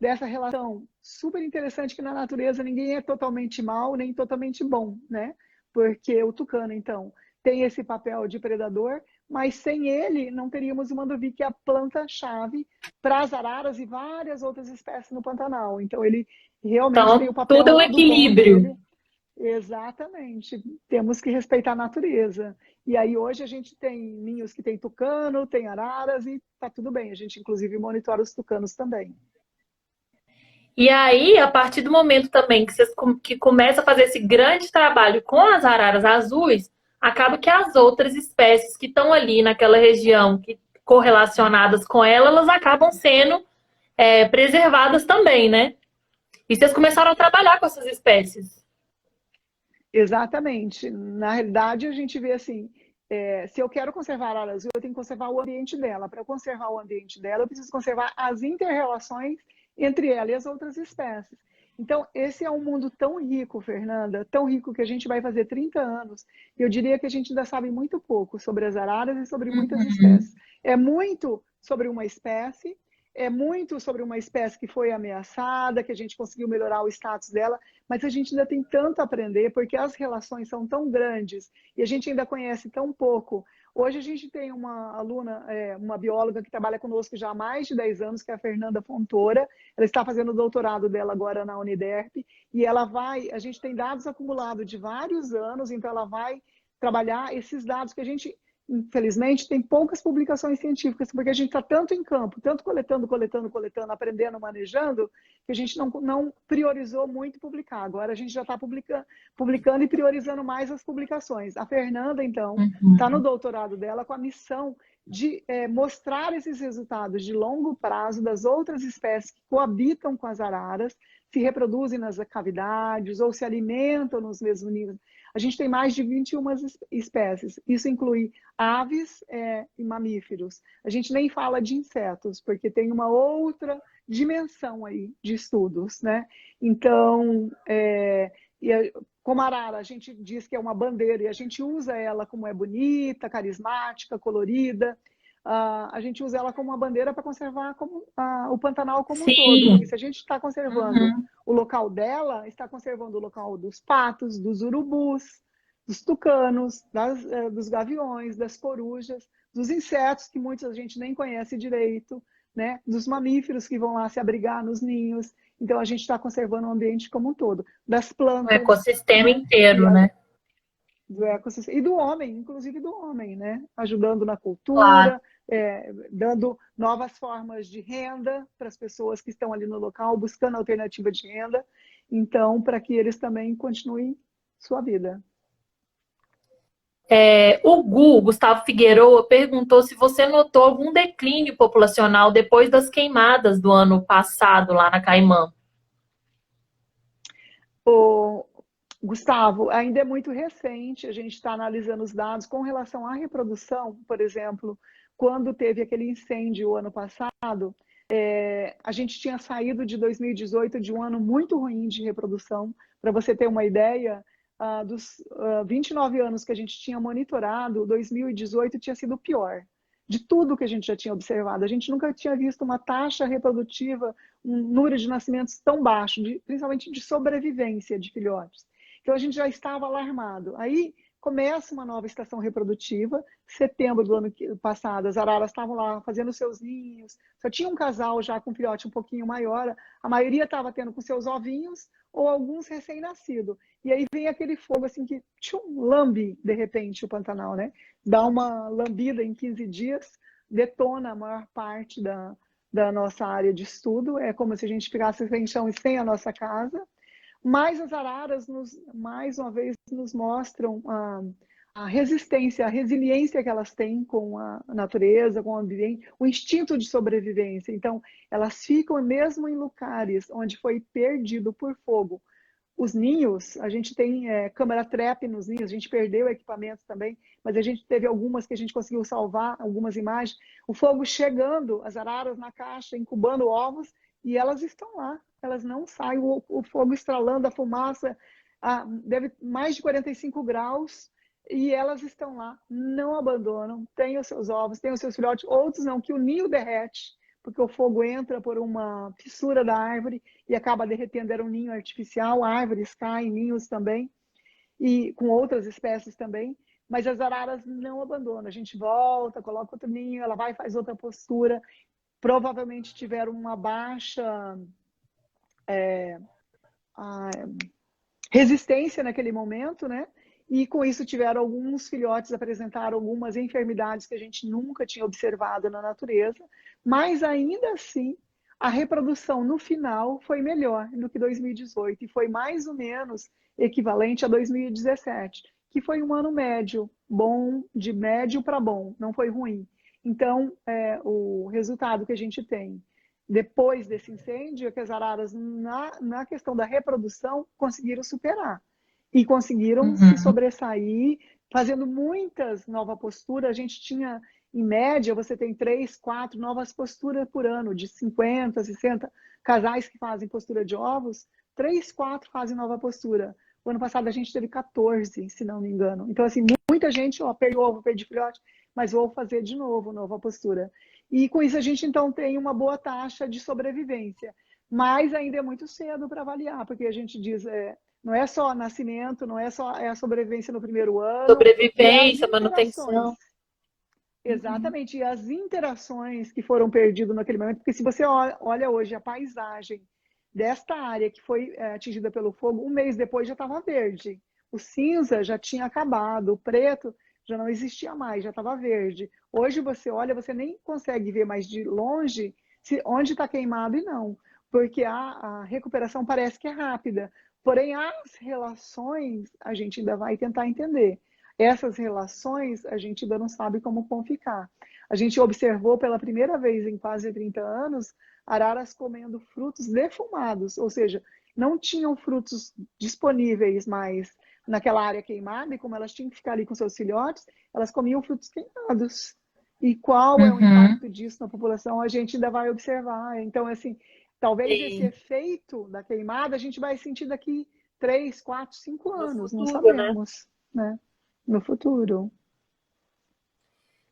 dessa relação super interessante que na natureza ninguém é totalmente mal nem totalmente bom, né? Porque o tucano, então, tem esse papel de predador, mas sem ele não teríamos o mandovi, que é a planta-chave para as araras e várias outras espécies no Pantanal. Então, ele realmente tem Então, o tudo é papel um do dom equilíbrio. dele. Exatamente. Temos que respeitar a natureza. E aí hoje a gente tem ninhos que tem tucano, tem araras e tá tudo bem. A gente inclusive monitora os tucanos também. E aí, a partir do momento também que que começa a fazer esse grande trabalho com as araras azuis, acaba que as outras espécies que estão ali naquela região, que correlacionadas com ela, elas acabam sendo preservadas também, né? E vocês começaram a trabalhar com essas espécies. Exatamente. Na realidade, a gente vê assim, se eu quero conservar a arara azul, eu tenho que conservar o ambiente dela. Para conservar o ambiente dela, eu preciso conservar as inter-relações entre ela e as outras espécies. Então, esse é um mundo tão rico, Fernanda, tão rico que a gente vai fazer 30 anos, e eu diria que a gente ainda sabe muito pouco sobre as araras e sobre muitas espécies. É muito sobre uma espécie, é muito sobre uma espécie que foi ameaçada, que a gente conseguiu melhorar o status dela, mas a gente ainda tem tanto a aprender, porque as relações são tão grandes e a gente ainda conhece tão pouco. Hoje a gente tem uma aluna, uma bióloga que trabalha conosco já há mais de 10 anos, que é a Fernanda Fontoura. Ela está fazendo o doutorado dela agora na Uniderp, e a gente tem dados acumulados de vários anos, então ela vai trabalhar esses dados que a gente, infelizmente, tem poucas publicações científicas, porque a gente está tanto em campo, tanto coletando, aprendendo, manejando, que a gente não priorizou muito publicar. Agora a gente já está publicando e priorizando mais as publicações. A Fernanda, então, está no doutorado dela com a missão de mostrar esses resultados de longo prazo das outras espécies que coabitam com as araras, se reproduzem nas cavidades ou se alimentam nos mesmos níveis. A gente tem mais de 21 espécies. Isso inclui aves e mamíferos. A gente nem fala de insetos, porque tem uma outra dimensão aí de estudos, né? Então, como a arara, a gente diz que é uma bandeira e a gente usa ela como é bonita, carismática, colorida. A gente usa ela como uma bandeira para conservar o Pantanal como um todo, porque Sim. se a gente está conservando Uhum. o local dela, está conservando o local dos patos, dos urubus, dos tucanos, dos gaviões, das corujas, dos insetos que muita gente nem conhece direito, né? Dos mamíferos que vão lá se abrigar nos ninhos. Então a gente está conservando o ambiente como um todo, das O plantas, ecossistema né? inteiro, né? Do ecossistema, e do homem, inclusive do homem, né? Ajudando na Claro. cultura, dando novas formas de renda para as pessoas que estão ali no local, buscando alternativa de renda, então, para que eles também continuem sua vida. O Gustavo Figueroa, perguntou se você notou algum declínio populacional depois das queimadas do ano passado lá na Caimã. O Gustavo, ainda é muito recente, a gente está analisando os dados com relação à reprodução, por exemplo, quando teve aquele incêndio o ano passado, a gente tinha saído de 2018 de um ano muito ruim de reprodução. Para você ter uma ideia, dos 29 anos que a gente tinha monitorado, 2018 tinha sido o pior de tudo que a gente já tinha observado. A gente nunca tinha visto uma taxa reprodutiva, um número de nascimentos tão baixo, principalmente de sobrevivência de filhotes. Então a gente já estava alarmado. Aí começa uma nova estação reprodutiva. Setembro do ano passado, as araras estavam lá fazendo seus ninhos. Só tinha um casal já com filhote um pouquinho maior. A maioria estava tendo com seus ovinhos ou alguns recém-nascidos. E aí vem aquele fogo assim que lambe de repente o Pantanal, né? Dá uma lambida em 15 dias, detona a maior parte da nossa área de estudo. É como se a gente ficasse sem chão e sem a nossa casa. Mas as araras, mais uma vez, nos mostram a resistência, a resiliência que elas têm com a natureza, com o ambiente, o instinto de sobrevivência. Então, elas ficam mesmo em lugares onde foi perdido por fogo. Os ninhos, a gente tem câmera trap nos ninhos, a gente perdeu equipamentos também, mas a gente teve algumas que a gente conseguiu salvar, algumas imagens. O fogo chegando, as araras na caixa, incubando ovos, e elas estão lá, elas não saem, o fogo estralando, a fumaça, deve mais de 45 graus, e elas estão lá, não abandonam, têm os seus ovos, têm os seus filhotes, outros não, que o ninho derrete, porque o fogo entra por uma fissura da árvore e acaba derretendo, era um ninho artificial, árvores caem, ninhos também, e com outras espécies também, mas as araras não abandonam, a gente volta, coloca outro ninho, ela vai e faz outra postura, provavelmente tiveram uma baixa resistência naquele momento, né? E com isso tiveram alguns filhotes, apresentaram algumas enfermidades que a gente nunca tinha observado na natureza, mas ainda assim a reprodução no final foi melhor do que 2018 e foi mais ou menos equivalente a 2017, que foi um ano médio, bom, de médio para bom, não foi ruim. Então, o resultado que a gente tem depois desse incêndio é que as araras, na questão da reprodução, conseguiram superar. E conseguiram se sobressair, fazendo muitas novas posturas. A gente tinha, em média, você tem 3, 4 novas posturas por ano, de 50, 60 casais que fazem postura de ovos, 3, 4 fazem nova postura. O ano passado a gente teve 14, se não me engano. Então, assim, muita gente, perdi ovo, perdi filhote, mas vou fazer de novo, nova postura. E com isso a gente, então, tem uma boa taxa de sobrevivência. Mas ainda é muito cedo para avaliar, porque a gente diz, não é só nascimento, não é só a sobrevivência no primeiro ano. Sobrevivência, manutenção. Exatamente, e as interações que foram perdidas naquele momento, porque se você olha hoje a paisagem desta área que foi atingida pelo fogo, um mês depois já estava verde. O cinza já tinha acabado, o preto já não existia mais, já estava verde. Hoje você olha, você nem consegue ver mais de longe onde está queimado e não, porque a recuperação parece que é rápida. Porém, as relações a gente ainda vai tentar entender. Essas relações a gente ainda não sabe como vão ficar. A gente observou pela primeira vez em quase 30 anos araras comendo frutos defumados, ou seja, não tinham frutos disponíveis mais naquela área queimada, e como elas tinham que ficar ali com seus filhotes, elas comiam frutos queimados. E qual é o impacto disso na população? A gente ainda vai observar. Então, assim, talvez esse efeito da queimada a gente vai sentir daqui 3, 4, 5 anos, futuro, não sabemos, né? No futuro.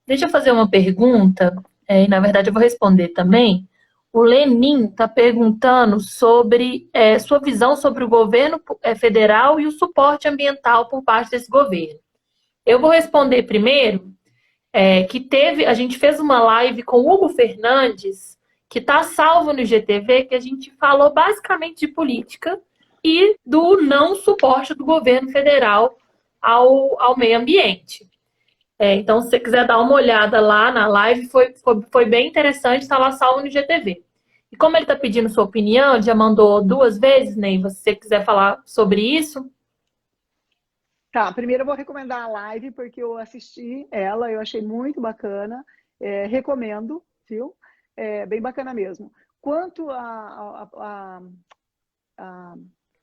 Deixa eu fazer uma pergunta, e na verdade eu vou responder também. O Lenin está perguntando sobre sua visão sobre o governo federal e o suporte ambiental por parte desse governo. Eu vou responder primeiro, a gente fez uma live com o Hugo Fernandes, que está salvo no IGTV, que a gente falou basicamente de política e do não suporte do governo federal ao meio ambiente. Então, se você quiser dar uma olhada lá na live, foi bem interessante, está lá salvo no IGTV. E como ele está pedindo sua opinião, já mandou 2 vezes, Neiva, se você quiser falar sobre isso. Tá, primeiro eu vou recomendar a live, porque eu assisti ela, eu achei muito bacana. Recomendo, viu? Bem bacana mesmo. Quanto à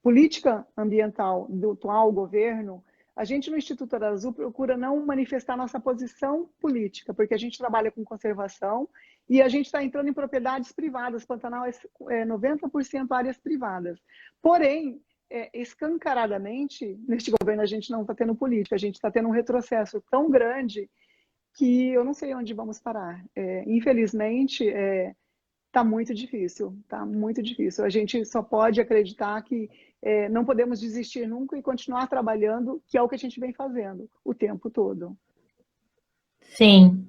política ambiental do atual governo, a gente no Instituto Ararazul procura não manifestar nossa posição política, porque a gente trabalha com conservação e a gente está entrando em propriedades privadas. Pantanal é 90% áreas privadas. Porém, escancaradamente, neste governo a gente não está tendo política, a gente está tendo um retrocesso tão grande que eu não sei onde vamos parar. Infelizmente, está muito difícil, está muito difícil. A gente só pode acreditar que não podemos desistir nunca e continuar trabalhando, que é o que a gente vem fazendo o tempo todo. Sim.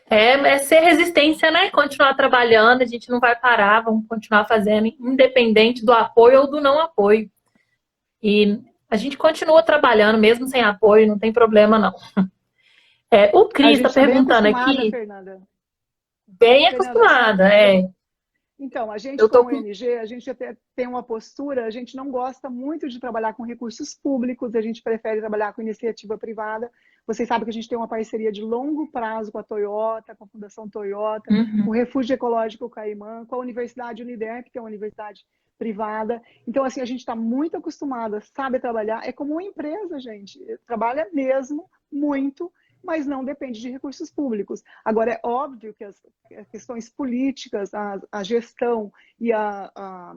É ser resistência, né? Continuar trabalhando, a gente não vai parar, vamos continuar fazendo, independente do apoio ou do não apoio. E a gente continua trabalhando, mesmo sem apoio, não tem problema, não. O A Cris gente está está bem perguntando acostumada, aqui, Fernanda. bem Fernanda, acostumada, então, a gente Eu tô como com. ONG, a gente até tem uma postura, a gente não gosta muito de trabalhar com recursos públicos, a gente prefere trabalhar com iniciativa privada. Vocês sabem que a gente tem uma parceria de longo prazo com a Toyota, com a Fundação Toyota, com o Uhum. Refúgio Ecológico Caimã, com a Universidade Uniderp, que é uma universidade privada. Então, assim, a gente está muito acostumada, sabe trabalhar, é como uma empresa, gente, trabalha mesmo muito, mas não depende de recursos públicos. Agora, é óbvio que as questões políticas, a gestão e a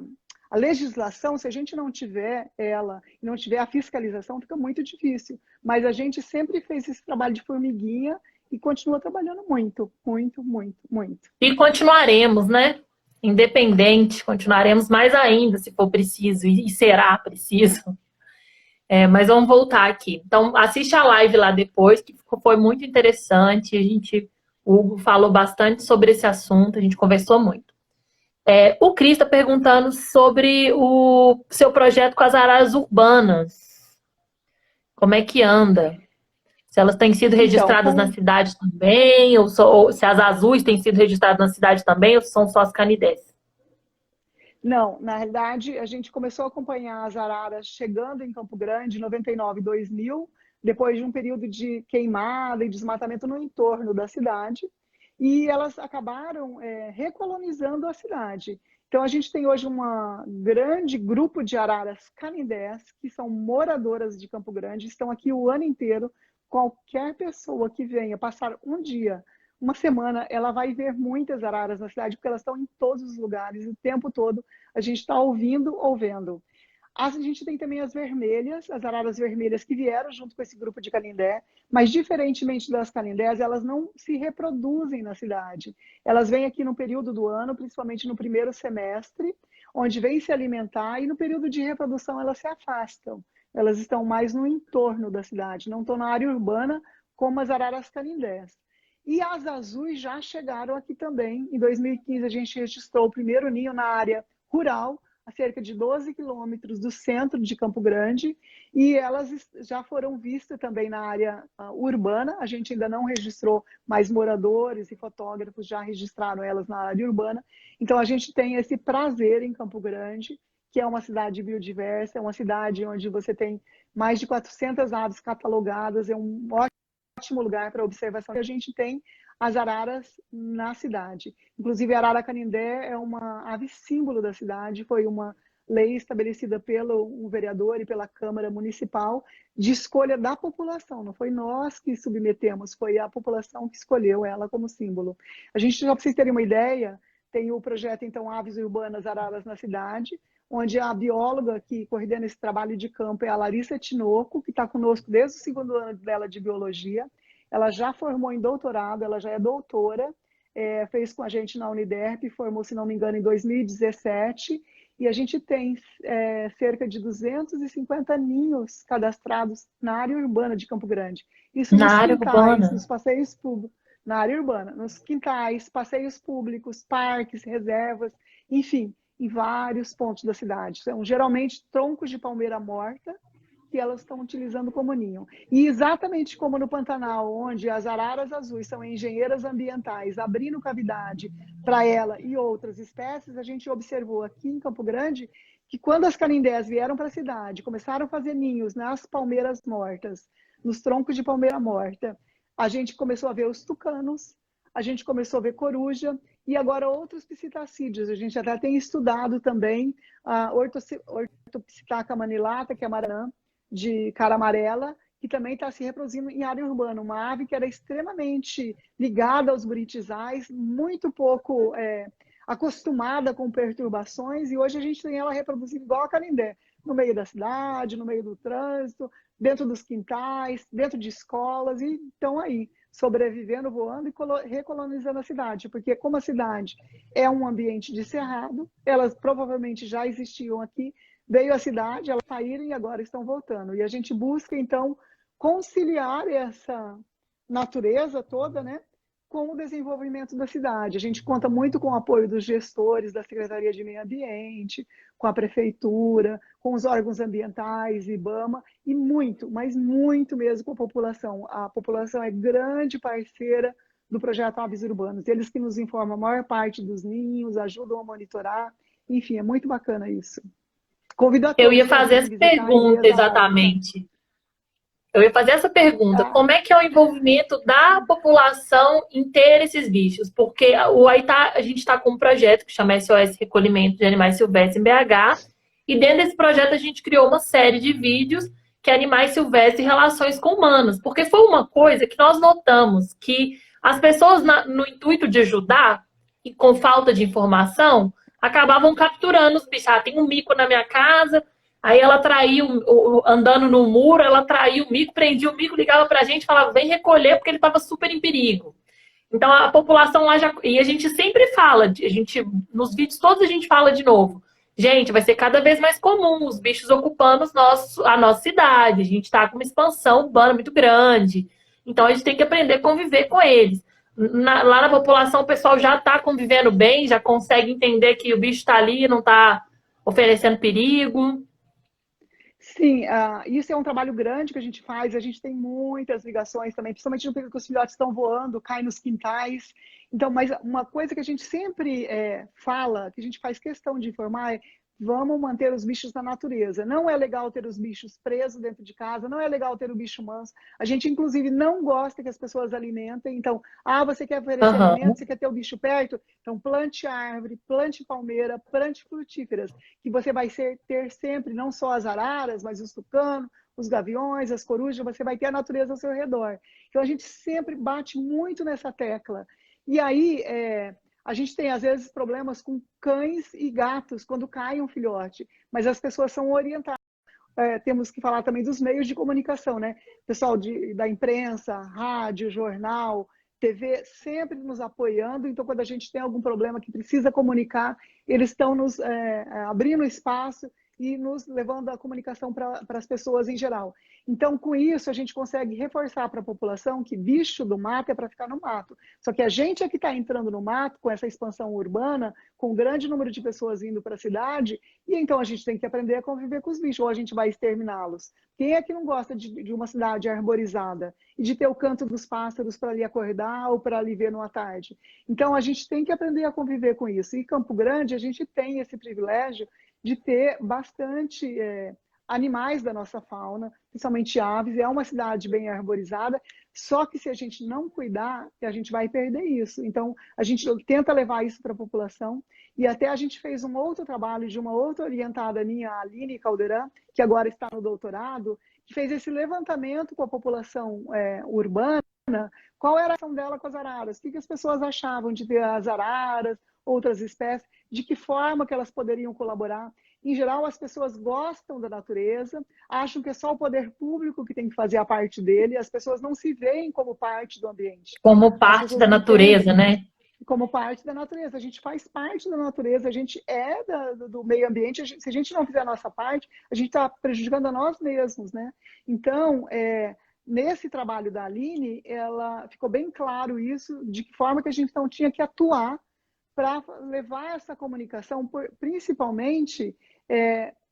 legislação, se a gente não tiver ela, não tiver a fiscalização, fica muito difícil. Mas a gente sempre fez esse trabalho de formiguinha e continua trabalhando muito, muito, muito, muito. E continuaremos, né? Independente, continuaremos mais ainda, se for preciso, e será preciso. Mas vamos voltar aqui. Então, assiste a live lá depois, que foi muito interessante. O Hugo falou bastante sobre esse assunto, a gente conversou muito. O Cris está perguntando sobre o seu projeto com as araras urbanas. Como é que anda? Se elas têm sido Então, registradas na cidade também, ou se as azuis têm sido registradas na cidade também, ou se são só as canidés. não, na realidade, a gente começou a acompanhar as araras chegando em Campo Grande em 99, 2000, depois de um período de queimada e desmatamento no entorno da cidade, e elas acabaram recolonizando a cidade. Então, a gente tem hoje um grande grupo de araras canindés, que são moradoras de Campo Grande, estão aqui o ano inteiro. Qualquer pessoa que venha passar um dia, uma semana, ela vai ver muitas araras na cidade, porque elas estão em todos os lugares, o tempo todo a gente está ouvindo ou vendo. A gente tem também as vermelhas, as araras vermelhas que vieram junto com esse grupo de canindé, mas diferentemente das canindés, elas não se reproduzem na cidade. Elas vêm aqui no período do ano, principalmente no primeiro semestre, onde vêm se alimentar, e no período de reprodução elas se afastam. Elas estão mais no entorno da cidade, não estão na área urbana como as araras canindés. E as azuis já chegaram aqui também. Em 2015, a gente registrou o primeiro ninho na área rural, a cerca de 12 quilômetros do centro de Campo Grande, e elas já foram vistas também na área urbana. A gente ainda não registrou, mas moradores e fotógrafos já registraram elas na área urbana. Então, a gente tem esse prazer em Campo Grande, que é uma cidade biodiversa, é uma cidade onde você tem mais de 400 aves catalogadas, é um ótimo lugar para observação. E a gente tem as araras na cidade. Inclusive, a arara canindé é uma ave símbolo da cidade, foi uma lei estabelecida pelo vereador e pela Câmara Municipal de escolha da população. Não foi nós que submetemos, foi a população que escolheu ela como símbolo. A gente, só para vocês terem uma ideia, tem o projeto, então, Aves Urbanas Araras na Cidade, onde a bióloga que coordena esse trabalho de campo é a Larissa Tinoco, que está conosco desde o segundo ano dela de biologia. Ela já formou em doutorado, ela já é doutora, fez com a gente na Uniderp, formou, se não me engano, em 2017, e a gente tem cerca de 250 ninhos cadastrados na área urbana de Campo Grande. Isso Na nos área quintais, urbana. nos passeios públicos, na área urbana, nos quintais, passeios públicos, parques, reservas, enfim, em vários pontos da cidade. São geralmente troncos de palmeira morta que elas estão utilizando como ninho. E exatamente como no Pantanal, onde as araras azuis são engenheiras ambientais, abrindo cavidade para ela e outras espécies, a gente observou aqui em Campo Grande que quando as canindés vieram para a cidade, começaram a fazer ninhos nas palmeiras mortas, nos troncos de palmeira morta, a gente começou a ver os tucanos, a gente começou a ver coruja e agora outros psitacídeos. A gente até tem estudado também a Orthopsittaca manilata, que é a maranã de cara amarela, que também está se reproduzindo em área urbana. Uma ave que era extremamente ligada aos buritizais, muito pouco acostumada com perturbações, e hoje a gente tem ela reproduzindo igual a canindé, no meio da cidade, no meio do trânsito, dentro dos quintais, dentro de escolas, e estão aí, sobrevivendo, voando e recolonizando a cidade, porque como a cidade é um ambiente de cerrado, elas provavelmente já existiam aqui, veio a cidade, elas saíram e agora estão voltando. E a gente busca, então, conciliar essa natureza toda, né, com o desenvolvimento da cidade. A gente conta muito com o apoio dos gestores da Secretaria de Meio Ambiente, com a Prefeitura, com os órgãos ambientais, IBAMA, e muito, mas muito mesmo com a população. A população é grande parceira do projeto Aves Urbanos. Eles que nos informam a maior parte dos ninhos, ajudam a monitorar. Enfim, é muito bacana isso. Convido a Eu todos ia para fazer virem essa visitar e ver pergunta as aves. exatamente. Eu ia fazer essa pergunta, Tá? como é que é o envolvimento da população em ter esses bichos? Porque a gente está com um projeto que chama SOS Recolhimento de Animais Silvestres em BH, e dentro desse projeto a gente criou uma série de vídeos que é animais silvestres e relações com humanos, porque foi uma coisa que nós notamos, que as pessoas, no intuito de ajudar, e com falta de informação, acabavam capturando os bichos. Ah, tem um mico na minha casa. Aí ela traiu, andando no muro, ela traiu o mico, prendia o mico, ligava pra gente, falava, vem recolher, porque ele estava super em perigo. Então a população lá já. E a gente sempre fala, nos vídeos todos a gente fala de novo. Gente, vai ser cada vez mais comum os bichos ocupando a nossa cidade. A gente está com uma expansão urbana muito grande. Então a gente tem que aprender a conviver com eles. Lá na população o pessoal já está convivendo bem, já consegue entender que o bicho está ali e não está oferecendo perigo. Sim, isso é um trabalho grande que a gente faz. A gente tem muitas ligações também, principalmente no período que os filhotes estão voando, caem nos quintais. Então, mas uma coisa que a gente sempre fala, que a gente faz questão de informar, é vamos manter os bichos na natureza. Não é legal ter os bichos presos dentro de casa, não é legal ter o bicho manso. A gente, inclusive, não gosta que as pessoas alimentem. Então, você quer oferecer alimento, você quer ter o bicho perto? Então, plante árvore, plante palmeira, plante frutíferas, que você vai ter sempre, não só as araras, mas os tucanos, os gaviões, as corujas, você vai ter a natureza ao seu redor. Então, a gente sempre bate muito nessa tecla. E aí, a gente tem, às vezes, problemas com cães e gatos quando cai um filhote, mas as pessoas são orientadas. Temos que falar também dos meios de comunicação, né? Pessoal da imprensa, rádio, jornal, TV, sempre nos apoiando. Então, quando a gente tem algum problema que precisa comunicar, eles estão nos abrindo espaço e nos levando a comunicação para as pessoas em geral. Então, com isso, a gente consegue reforçar para a população que bicho do mato é para ficar no mato. Só que a gente é que está entrando no mato com essa expansão urbana, com um grande número de pessoas indo para a cidade, e então a gente tem que aprender a conviver com os bichos, ou a gente vai exterminá-los. Quem é que não gosta de uma cidade arborizada e de ter o canto dos pássaros para ali acordar ou para ali ver numa tarde? Então, a gente tem que aprender a conviver com isso. E Campo Grande, a gente tem esse privilégio de ter bastante animais da nossa fauna, principalmente aves. É uma cidade bem arborizada, só que se a gente não cuidar, a gente vai perder isso. Então, a gente tenta levar isso para a população, e até a gente fez um outro trabalho de uma outra orientada minha, a Aline Caldeirão, que agora está no doutorado, que fez esse levantamento com a população urbana, qual era a ação dela com as araras, o que as pessoas achavam de ter as araras, outras espécies, de que forma que elas poderiam colaborar. Em geral, as pessoas gostam da natureza, acham que é só o poder público que tem que fazer a parte dele, as pessoas não se veem como parte do ambiente. Como parte da natureza, né? Como parte da natureza. A gente faz parte da natureza, a gente é do meio ambiente. Se a gente não fizer a nossa parte, a gente está prejudicando a nós mesmos, né? Então, nesse trabalho da Aline, ela ficou bem claro isso, de que forma que a gente não tinha que atuar para levar essa comunicação, principalmente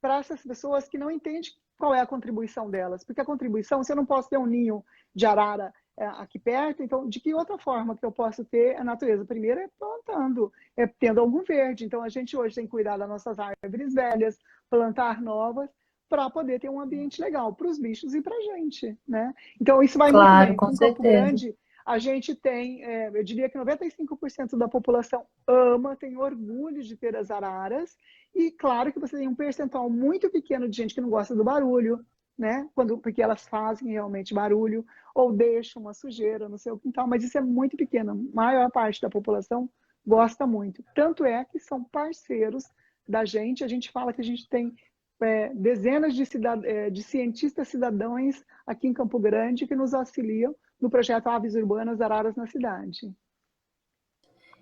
para essas pessoas que não entendem qual é a contribuição delas. Porque a contribuição, se eu não posso ter um ninho de arara aqui perto, então de que outra forma que eu posso ter a natureza? Primeiro é plantando, tendo algum verde. Então a gente hoje tem que cuidar das nossas árvores velhas, plantar novas, para poder ter um ambiente legal para os bichos e para a gente, né? Então, isso vai muito Claro, bem. com Com Campo certeza. Grande, a gente tem, eu diria que 95% da população ama, tem orgulho de ter as araras, e claro que você tem um percentual muito pequeno de gente que não gosta do barulho, né? Porque elas fazem realmente barulho, ou deixam uma sujeira no seu quintal, mas isso é muito pequeno. A maior parte da população gosta muito. Tanto é que são parceiros da gente, a gente fala que a gente tem dezenas de cientistas cidadãos aqui em Campo Grande que nos auxiliam no projeto Aves Urbanas Araras na Cidade.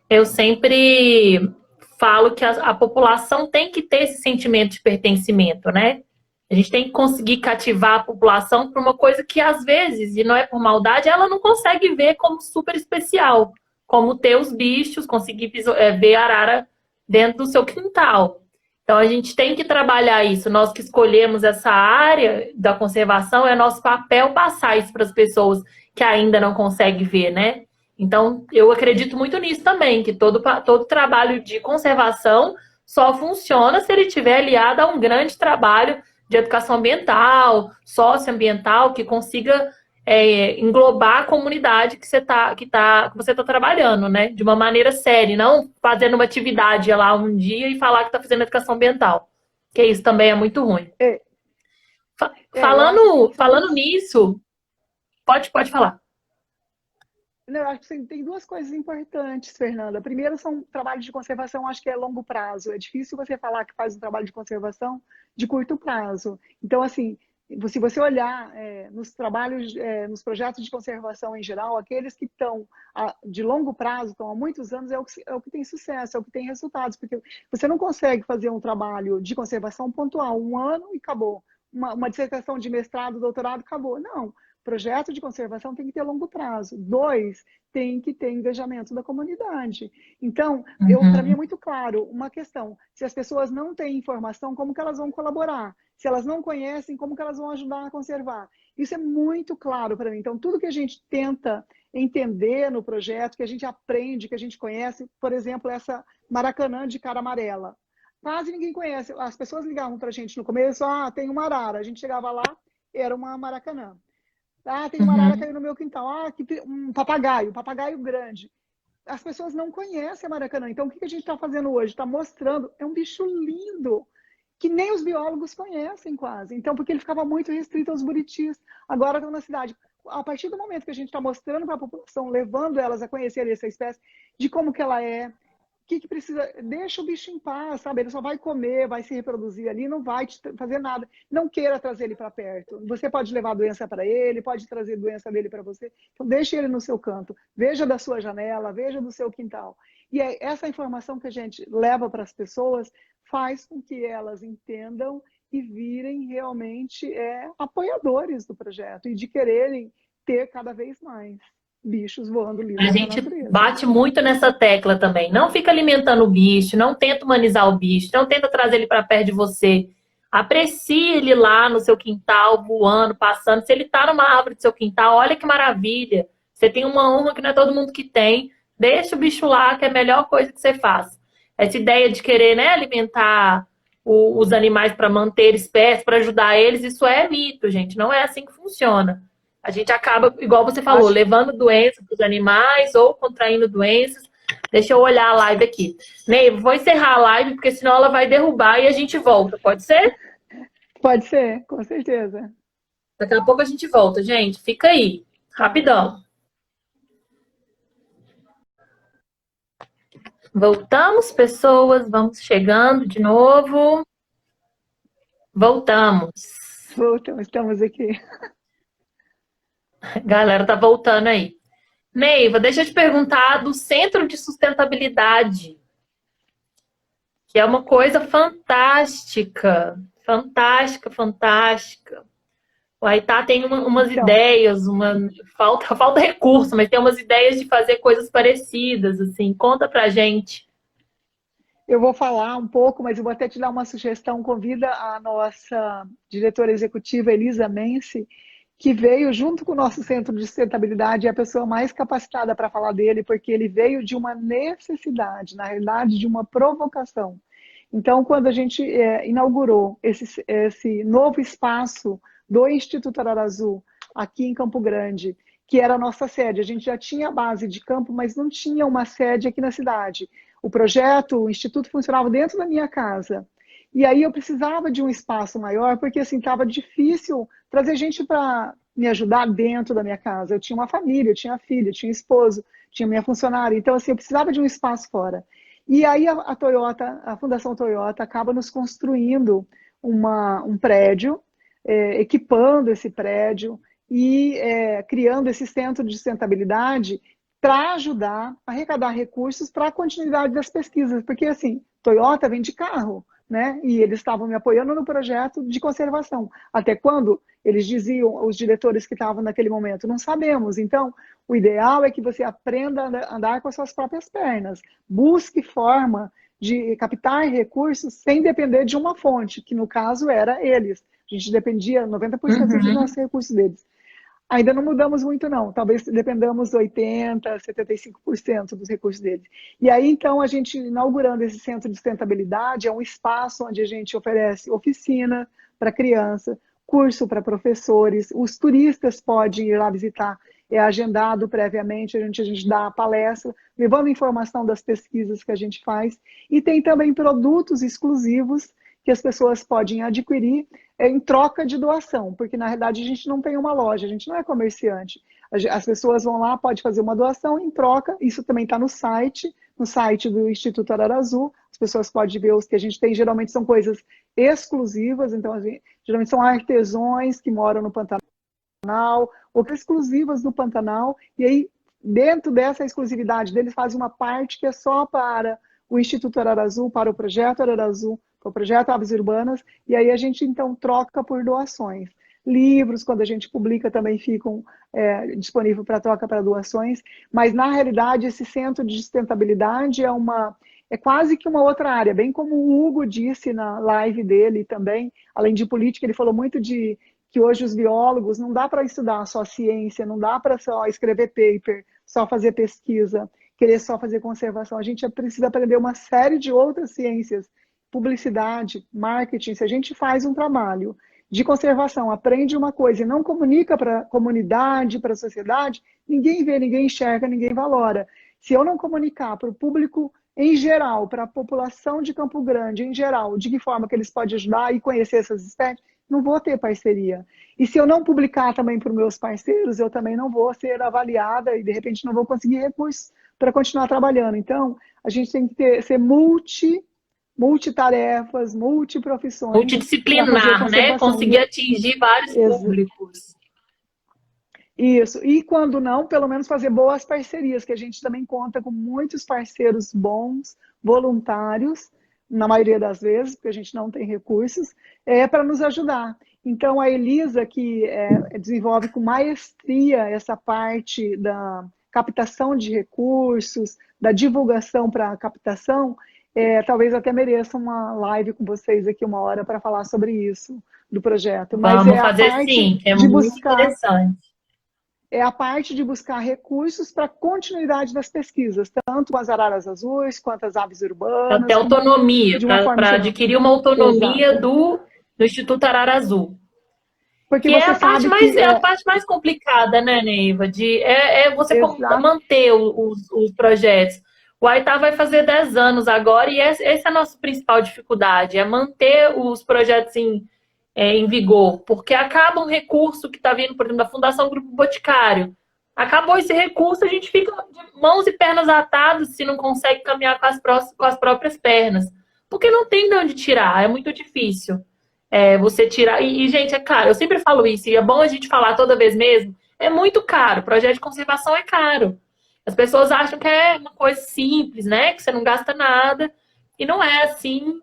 Eu sempre falo que a população tem que ter esse sentimento de pertencimento, né? A gente tem que conseguir cativar a população para uma coisa que, às vezes, e não é por maldade, ela não consegue ver como super especial, como ter os bichos, conseguir ver a arara dentro do seu quintal. Então, a gente tem que trabalhar isso. Nós que escolhemos essa área da conservação, é nosso papel passar isso para as pessoas que ainda não conseguem ver, né? Então, eu acredito muito nisso também, que todo trabalho de conservação só funciona se ele estiver aliado a um grande trabalho de educação ambiental, socioambiental, que consiga englobar a comunidade que você está trabalhando, né? De uma maneira séria, não fazendo uma atividade lá um dia e falar que está fazendo educação ambiental, que isso também é muito ruim. Eu acho que Falando nisso, pode falar. eu acho que tem duas coisas importantes, Fernanda. Primeiro, são trabalhos de conservação, acho que é longo prazo. É difícil você falar que faz um trabalho de conservação de curto prazo. Então, assim, se você olhar nos trabalhos, nos projetos de conservação em geral, aqueles que estão de longo prazo, estão há muitos anos, é o que tem sucesso, é o que tem resultados, porque você não consegue fazer um trabalho de conservação pontual, um ano e acabou. Uma dissertação de mestrado, doutorado, acabou. Não. Projeto de conservação tem que ter longo prazo. 2, tem que ter engajamento da comunidade. Então, para mim é muito claro uma questão. Se as pessoas não têm informação, como que elas vão colaborar? Se elas não conhecem, como que elas vão ajudar a conservar? Isso é muito claro para mim. Então, tudo que a gente tenta entender no projeto, que a gente aprende, que a gente conhece, por exemplo, essa Maracanã de cara amarela. Quase ninguém conhece. As pessoas ligavam para a gente no começo, tem uma arara. A gente chegava lá, era uma Maracanã. Tem uma arara caindo no meu quintal. Um papagaio grande. As pessoas não conhecem a Maracanã. Então, o que a gente está fazendo hoje? Está mostrando. É um bicho lindo, que nem os biólogos conhecem quase. Então, porque ele ficava muito restrito aos buritis. Agora estão na cidade. A partir do momento que a gente está mostrando para a população, levando elas a conhecer essa espécie, de como que ela é, o que precisa, deixa o bicho em paz, sabe? Ele só vai comer, vai se reproduzir ali, não vai fazer nada. Não queira trazer ele para perto. Você pode levar a doença para ele, pode trazer doença dele para você. Então, deixe ele no seu canto. Veja da sua janela, veja do seu quintal. E essa informação que a gente leva para as pessoas faz com que elas entendam e virem realmente apoiadores do projeto e de quererem ter cada vez mais bichos voando A livres na gente natureza. bate muito nessa tecla também. Não fica alimentando o bicho, não tenta humanizar o bicho, não tenta trazer ele para perto de você. Aprecie ele lá no seu quintal, voando, passando. Se ele está numa árvore do seu quintal, olha que maravilha. Você tem uma honra que não é todo mundo que tem. Deixa o bicho lá, que é a melhor coisa que você faz. Essa ideia de querer, né, alimentar os animais para manter espécies, para ajudar eles, isso é mito, gente. Não é assim que funciona. A gente acaba, igual você falou, levando doença para os animais ou contraindo doenças. Deixa eu olhar a live aqui. Ney, vou encerrar a live, porque senão ela vai derrubar e a gente volta. Pode ser? Pode ser, com certeza. Daqui a pouco a gente volta, gente. Fica aí. Rapidão. Voltamos, pessoas. Vamos chegando de novo. Voltamos. Voltamos, estamos aqui. Galera, tá voltando aí. Neiva, deixa eu te perguntar do Centro de Sustentabilidade, que é uma coisa fantástica. Fantástica, fantástica. O Aitá tem umas ideias, falta recurso, mas tem umas ideias de fazer coisas parecidas, assim. Conta pra gente. Eu vou falar um pouco, mas eu vou até te dar uma sugestão. Convida a nossa diretora executiva, Elisa Mense, que veio junto com o nosso Centro de Sustentabilidade, é a pessoa mais capacitada para falar dele, porque ele veio de uma necessidade, na realidade, de uma provocação. Então, quando a gente inaugurou esse novo espaço do Instituto Ararazu, aqui em Campo Grande, que era a nossa sede, a gente já tinha a base de campo, mas não tinha uma sede aqui na cidade. O projeto, o Instituto funcionava dentro da minha casa. E aí eu precisava de um espaço maior, porque assim, estava difícil trazer gente para me ajudar dentro da minha casa. Eu tinha uma família, eu tinha filho, eu tinha esposo, tinha minha funcionária. Então, assim, eu precisava de um espaço fora. E aí a Toyota, a Fundação Toyota, acaba nos construindo um prédio, equipando esse prédio e criando esse centro de sustentabilidade para ajudar a arrecadar recursos para a continuidade das pesquisas. Porque, assim, Toyota vende carro, né? E eles estavam me apoiando no projeto de conservação. Até quando? Eles diziam, os diretores que estavam naquele momento, não sabemos. Então, o ideal é que você aprenda a andar com as suas próprias pernas. Busque forma de captar recursos sem depender de uma fonte, que no caso era eles. A gente dependia 90% dos nossos recursos deles. Ainda não mudamos muito, não. Talvez dependamos 80%, 75% dos recursos deles. E aí, então, a gente inaugurando esse centro de sustentabilidade, é um espaço onde a gente oferece oficina para criança, curso para professores, os turistas podem ir lá visitar, é agendado previamente, a gente dá a palestra, levando informação das pesquisas que a gente faz, e tem também produtos exclusivos que as pessoas podem adquirir em troca de doação, porque na realidade a gente não tem uma loja, a gente não é comerciante. As pessoas vão lá, pode fazer uma doação em troca, isso também está no site do Instituto Ararazu, as pessoas podem ver os que a gente tem, geralmente são coisas exclusivas, então geralmente são artesãos que moram no Pantanal, ou exclusivas do Pantanal, e aí dentro dessa exclusividade deles fazem uma parte que é só para o Instituto Ararazu, para o Projeto Ararazu, para o Projeto Aves Urbanas, e aí a gente então troca por doações. Livros, quando a gente publica, também ficam disponíveis para troca para doações, mas na realidade esse centro de sustentabilidade é quase que uma outra área, bem como o Hugo disse na live dele também, além de política, ele falou muito de que hoje os biólogos não dá para estudar só ciência, não dá para só escrever paper, só fazer pesquisa, querer só fazer conservação. A gente precisa aprender uma série de outras ciências, publicidade, marketing. Se a gente faz um trabalho de conservação, aprende uma coisa e não comunica para a comunidade, para a sociedade, ninguém vê, ninguém enxerga, ninguém valora. Se eu não comunicar para o público em geral, para a população de Campo Grande em geral, de que forma que eles podem ajudar e conhecer essas espécies, não vou ter parceria. E se eu não publicar também para os meus parceiros, eu também não vou ser avaliada e, de repente, não vou conseguir recursos para continuar trabalhando. Então, a gente tem que ser multitarefas, multiprofissões. Multidisciplinar, né? Conseguir atingir vários públicos. Isso. E quando não, pelo menos fazer boas parcerias, que a gente também conta com muitos parceiros bons, voluntários, na maioria das vezes, porque a gente não tem recursos, para nos ajudar. Então, a Elisa, que desenvolve com maestria essa parte da captação de recursos, da divulgação para a captação, talvez até mereça uma live com vocês aqui 1 hora para falar sobre isso, do projeto. Mas vamos fazer sim, é muito interessante. É a parte de buscar recursos para a continuidade das pesquisas, tanto as araras azuis, quanto as aves urbanas. Até autonomia, para adquirir uma autonomia do Instituto Ararazu. Porque que é a parte mais complicada, né, Neiva? Você manter os projetos. O Aitá vai fazer 10 anos agora e essa é a nossa principal dificuldade, é manter os projetos em vigor, porque acaba um recurso que está vindo, por exemplo, da Fundação Grupo Boticário. Acabou esse recurso, a gente fica de mãos e pernas atadas se não consegue caminhar com as próprias pernas. Porque não tem de onde tirar, é muito difícil. Você tirar... E, gente, é caro. Eu sempre falo isso, e é bom a gente falar toda vez mesmo. É muito caro, projeto de conservação é caro. As pessoas acham que é uma coisa simples, né? Que você não gasta nada. E não é assim.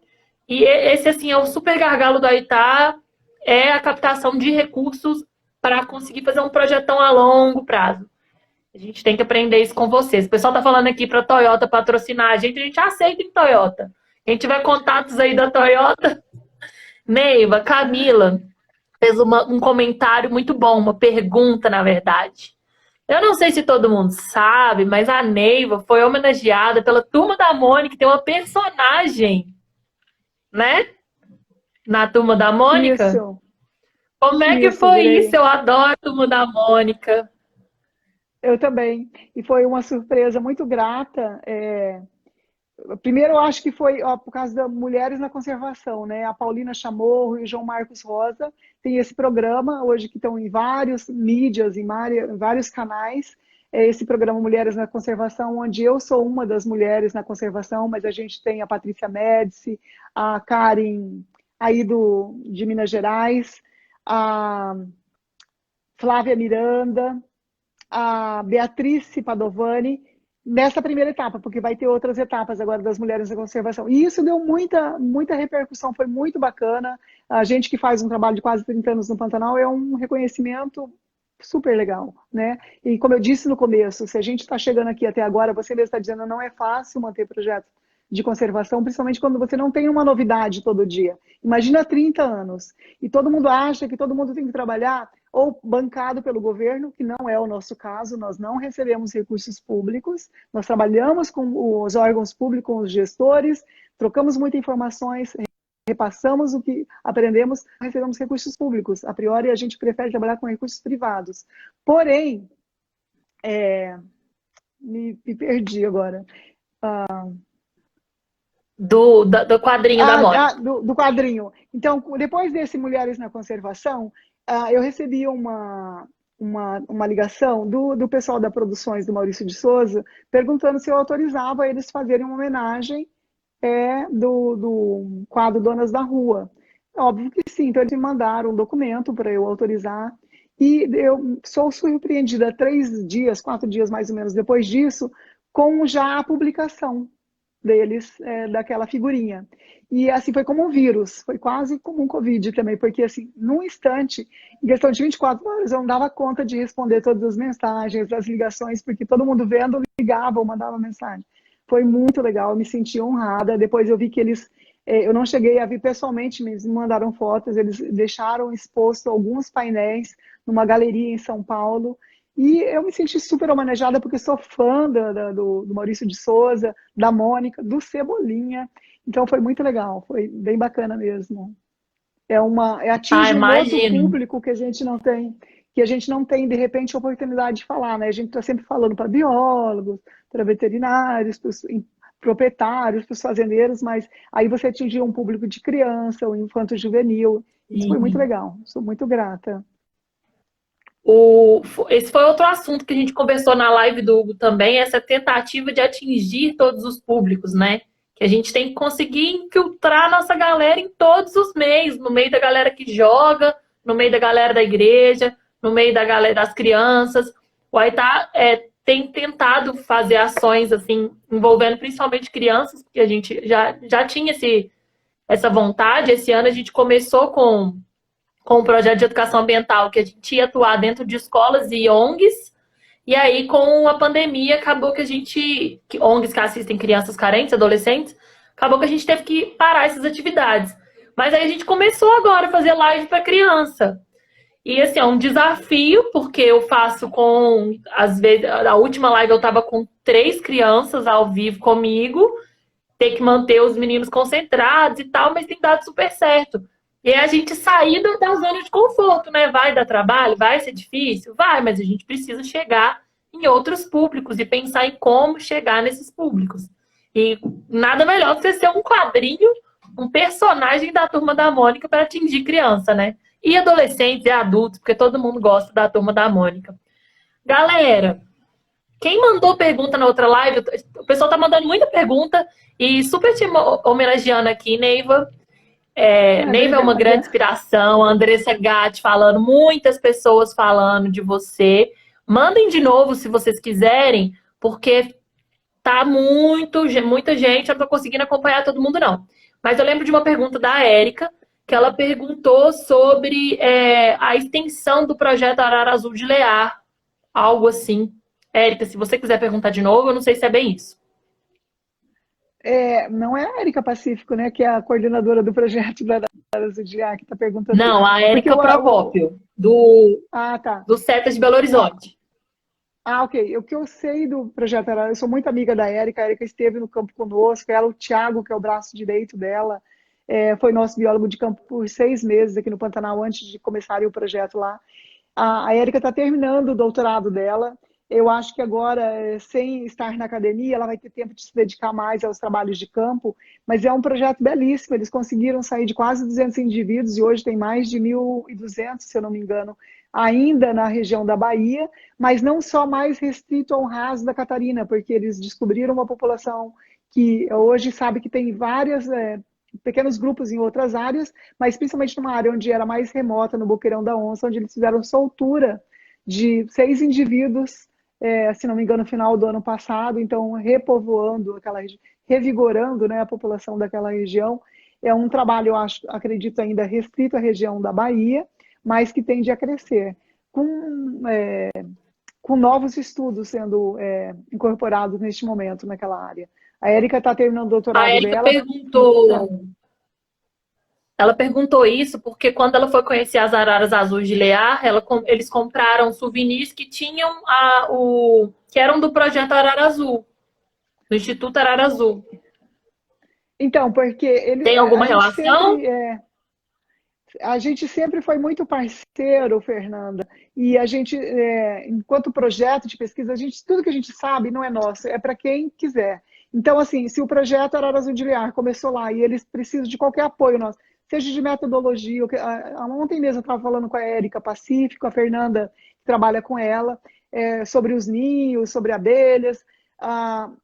E esse, assim, é o super gargalo do Aitá, é a captação de recursos para conseguir fazer um projetão a longo prazo. A gente tem que aprender isso com vocês. O pessoal tá falando aqui para a Toyota patrocinar a gente aceita em Toyota. Quem tiver contatos aí da Toyota... Neiva, Camila fez um comentário muito bom, uma pergunta, na verdade. Eu não sei se todo mundo sabe, mas a Neiva foi homenageada pela Turma da Mônica, que tem uma personagem né? Na Turma da Mônica. Isso, Como é que isso, foi isso? virei. Eu adoro a Turma da Mônica. Eu também. E foi uma surpresa muito grata. Primeiro, eu acho que foi ó, por causa das mulheres na conservação, né? A Paulina Chamorro e o João Marcos Rosa têm esse programa hoje que estão em vários mídias, em vários canais. É esse programa Mulheres na Conservação, onde eu sou uma das mulheres na conservação, mas a gente tem a Patrícia Médici, a Karen aí de Minas Gerais, a Flávia Miranda, a Beatriz Padovani nessa primeira etapa, porque vai ter outras etapas agora das mulheres na conservação. E isso deu muita repercussão, foi muito bacana. A gente que faz um trabalho de quase 30 anos no Pantanal é um reconhecimento super legal, né? E como eu disse no começo, se a gente está chegando aqui até agora, você mesmo está dizendo, não é fácil manter projetos de conservação, principalmente quando você não tem uma novidade todo dia. Imagina 30 anos e todo mundo acha que todo mundo tem que trabalhar ou bancado pelo governo, que não é o nosso caso, nós não recebemos recursos públicos, nós trabalhamos com os órgãos públicos, com os gestores, trocamos muitas informações, repassamos o que aprendemos, recebemos recursos públicos. A priori, a gente prefere trabalhar com recursos privados. Porém, me perdi agora. Do quadrinho da Mônica. Do quadrinho. Então, depois desse Mulheres na Conservação, eu recebi uma ligação do pessoal da Produções do Maurício de Souza, perguntando se eu autorizava eles fazerem uma homenagem do quadro Donas da Rua. Óbvio que sim, então eles me mandaram um documento para eu autorizar. E eu sou surpreendida 3 dias, 4 dias mais ou menos depois disso, com já a publicação deles, daquela figurinha. E assim, foi como um vírus, foi quase como um Covid também, porque assim, num instante, em questão de 24 horas, eu não dava conta de responder todas as mensagens, as ligações, porque todo mundo vendo, ligava ou mandava mensagem. Foi muito legal, eu me senti honrada. Depois eu vi que eles, eu não cheguei a ver pessoalmente, me mandaram fotos, eles deixaram exposto alguns painéis numa galeria em São Paulo, e eu me senti super homenageada porque sou fã do Maurício de Souza, da Mônica, do Cebolinha. Então foi muito legal, foi bem bacana mesmo. Ah, Atinge um outro imagino. público que a gente não tem, de repente, oportunidade de falar, né? A gente está sempre falando para biólogos, para veterinários, para os proprietários, para os fazendeiros, mas aí você atingiu um público de criança, o infanto-juvenil. Isso foi muito Sim. legal, sou muito grata. Esse foi outro assunto que a gente conversou na live do Hugo também, essa tentativa de atingir todos os públicos, né? Que a gente tem que conseguir infiltrar a nossa galera em todos os meios, no meio da galera que joga, no meio da galera da igreja, no meio da galera das crianças. O Aitá tem tentado fazer ações assim, envolvendo principalmente crianças, porque a gente já tinha essa vontade. Esse ano a gente começou com o projeto de educação ambiental, que a gente ia atuar dentro de escolas e ONGs, e aí com a pandemia acabou que ONGs que assistem crianças carentes, adolescentes, acabou que a gente teve que parar essas atividades. Mas aí a gente começou agora a fazer live para criança. E assim, é um desafio, porque eu faço às vezes, a última live eu estava com 3 crianças ao vivo comigo, ter que manter os meninos concentrados e tal, mas tem dado super certo. E é a gente sair da zona de conforto, né? Vai dar trabalho, vai ser difícil? Vai, mas a gente precisa chegar em outros públicos e pensar em como chegar nesses públicos. E nada melhor que você ser um quadrinho, um personagem da Turma da Mônica para atingir criança, né? E adolescentes e adultos, porque todo mundo gosta da Turma da Mônica. Galera, quem mandou pergunta na outra live, o pessoal tá mandando muita pergunta e super te homenageando aqui, Neiva. Neiva é uma grande Obrigada. inspiração, a Andressa Gatti falando, muitas pessoas falando de você. Mandem de novo se vocês quiserem, porque tá muita gente, eu não tô conseguindo acompanhar todo mundo, não. Mas eu lembro de uma pergunta da Érica, que ela perguntou sobre a extensão do projeto Arara Azul de Lear, algo assim. Érica, se você quiser perguntar de novo, eu não sei se é bem isso. Não é a Érica Pacífico, né, que é a coordenadora do projeto da Zudiá, que está perguntando isso. Não, a Porque Érica Procópio, do, tá. do Setas de Belo Horizonte. Ok. O que eu sei do projeto Arara, eu sou muito amiga da Érica, a Érica esteve no campo conosco, ela, o Thiago, que é o braço direito dela, foi nosso biólogo de campo por 6 meses aqui no Pantanal, antes de começarem o projeto lá. A Érica está terminando o doutorado dela. Eu acho que agora, sem estar na academia, ela vai ter tempo de se dedicar mais aos trabalhos de campo, mas é um projeto belíssimo. Eles conseguiram sair de quase 200 indivíduos e hoje tem mais de 1.200, se eu não me engano, ainda na região da Bahia, mas não só mais restrito ao raso da Catarina, porque eles descobriram uma população que hoje sabe que tem vários pequenos grupos em outras áreas, mas principalmente numa área onde era mais remota, no Boqueirão da Onça, onde eles fizeram soltura de 6 indivíduos, se não me engano, no final do ano passado, então repovoando aquela região, revigorando, né, a população daquela região. É um trabalho, eu acredito, ainda restrito à região da Bahia, mas que tende a crescer, com novos estudos sendo incorporados neste momento naquela área. A Érica está terminando o doutorado A Érica dela. Ela perguntou isso porque quando ela foi conhecer as araras azuis de Lear, eles compraram souvenirs que tinham que eram do projeto Arara Azul, do Instituto Arara Azul. Então, porque tem alguma relação? A gente sempre foi muito parceiro, Fernanda, e a gente, enquanto projeto de pesquisa, tudo que a gente sabe não é nosso, é para quem quiser. Então, assim, se o projeto Arara Azul de Lear começou lá e eles precisam de qualquer apoio nosso, seja de metodologia, ontem mesmo eu estava falando com a Érica Pacífico, a Fernanda que trabalha com ela, sobre os ninhos, sobre abelhas,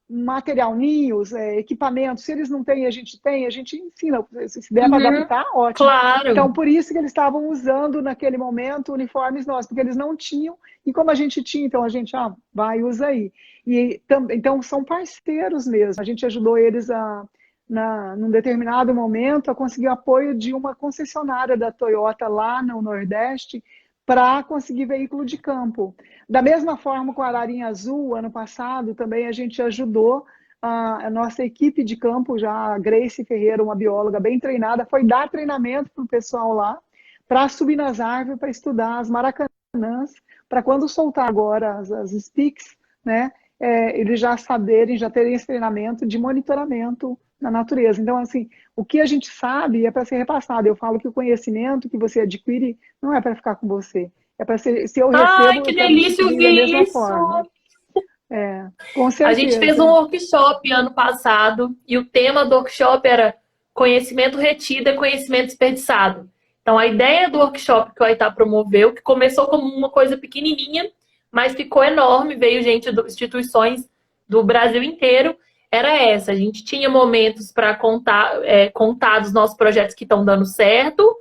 material, ninhos, equipamentos, se eles não têm, a gente ensina, se der para adaptar, ótimo. Claro. Então, por isso que eles estavam usando naquele momento uniformes nossos, porque eles não tinham, e como a gente tinha, então a gente, vai, usa aí. Então, são parceiros mesmo, a gente ajudou eles num determinado momento a conseguir o apoio de uma concessionária da Toyota lá no Nordeste, para conseguir veículo de campo. Da mesma forma, com a Ararinha Azul, ano passado, também a gente ajudou a nossa equipe de campo, já a Grace Ferreira, uma bióloga bem treinada, foi dar treinamento para o pessoal lá, para subir nas árvores, para estudar as maracanãs, para quando soltar agora as SPICs, né, eles já saberem, já terem esse treinamento de monitoramento na natureza. Então, assim, o que a gente sabe é para ser repassado. Eu falo que o conhecimento que você adquire não é para ficar com você. É para ser, se eu recebo, ai, que delícia ouvir isso! Com certeza. A gente fez um workshop ano passado e o tema do workshop era conhecimento retido é conhecimento desperdiçado. Então, a ideia do workshop que o Aitá promoveu, que começou como uma coisa pequenininha, mas ficou enorme, veio gente de instituições do Brasil inteiro, era essa. A gente tinha momentos para contar dos nossos projetos que estão dando certo,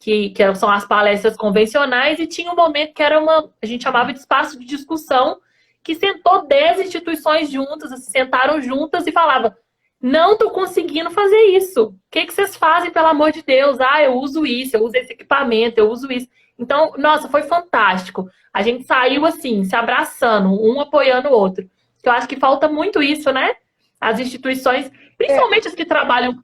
que são as palestras convencionais, e tinha um momento que era a gente chamava de espaço de discussão, que sentou 10 instituições juntas, assim, sentaram juntas e falava: não estou conseguindo fazer isso. O que vocês fazem, pelo amor de Deus? Eu uso isso, eu uso esse equipamento, eu uso isso. Então, nossa, foi fantástico. A gente saiu assim, se abraçando, um apoiando o outro. Eu acho que falta muito isso, né? As instituições, principalmente as que trabalham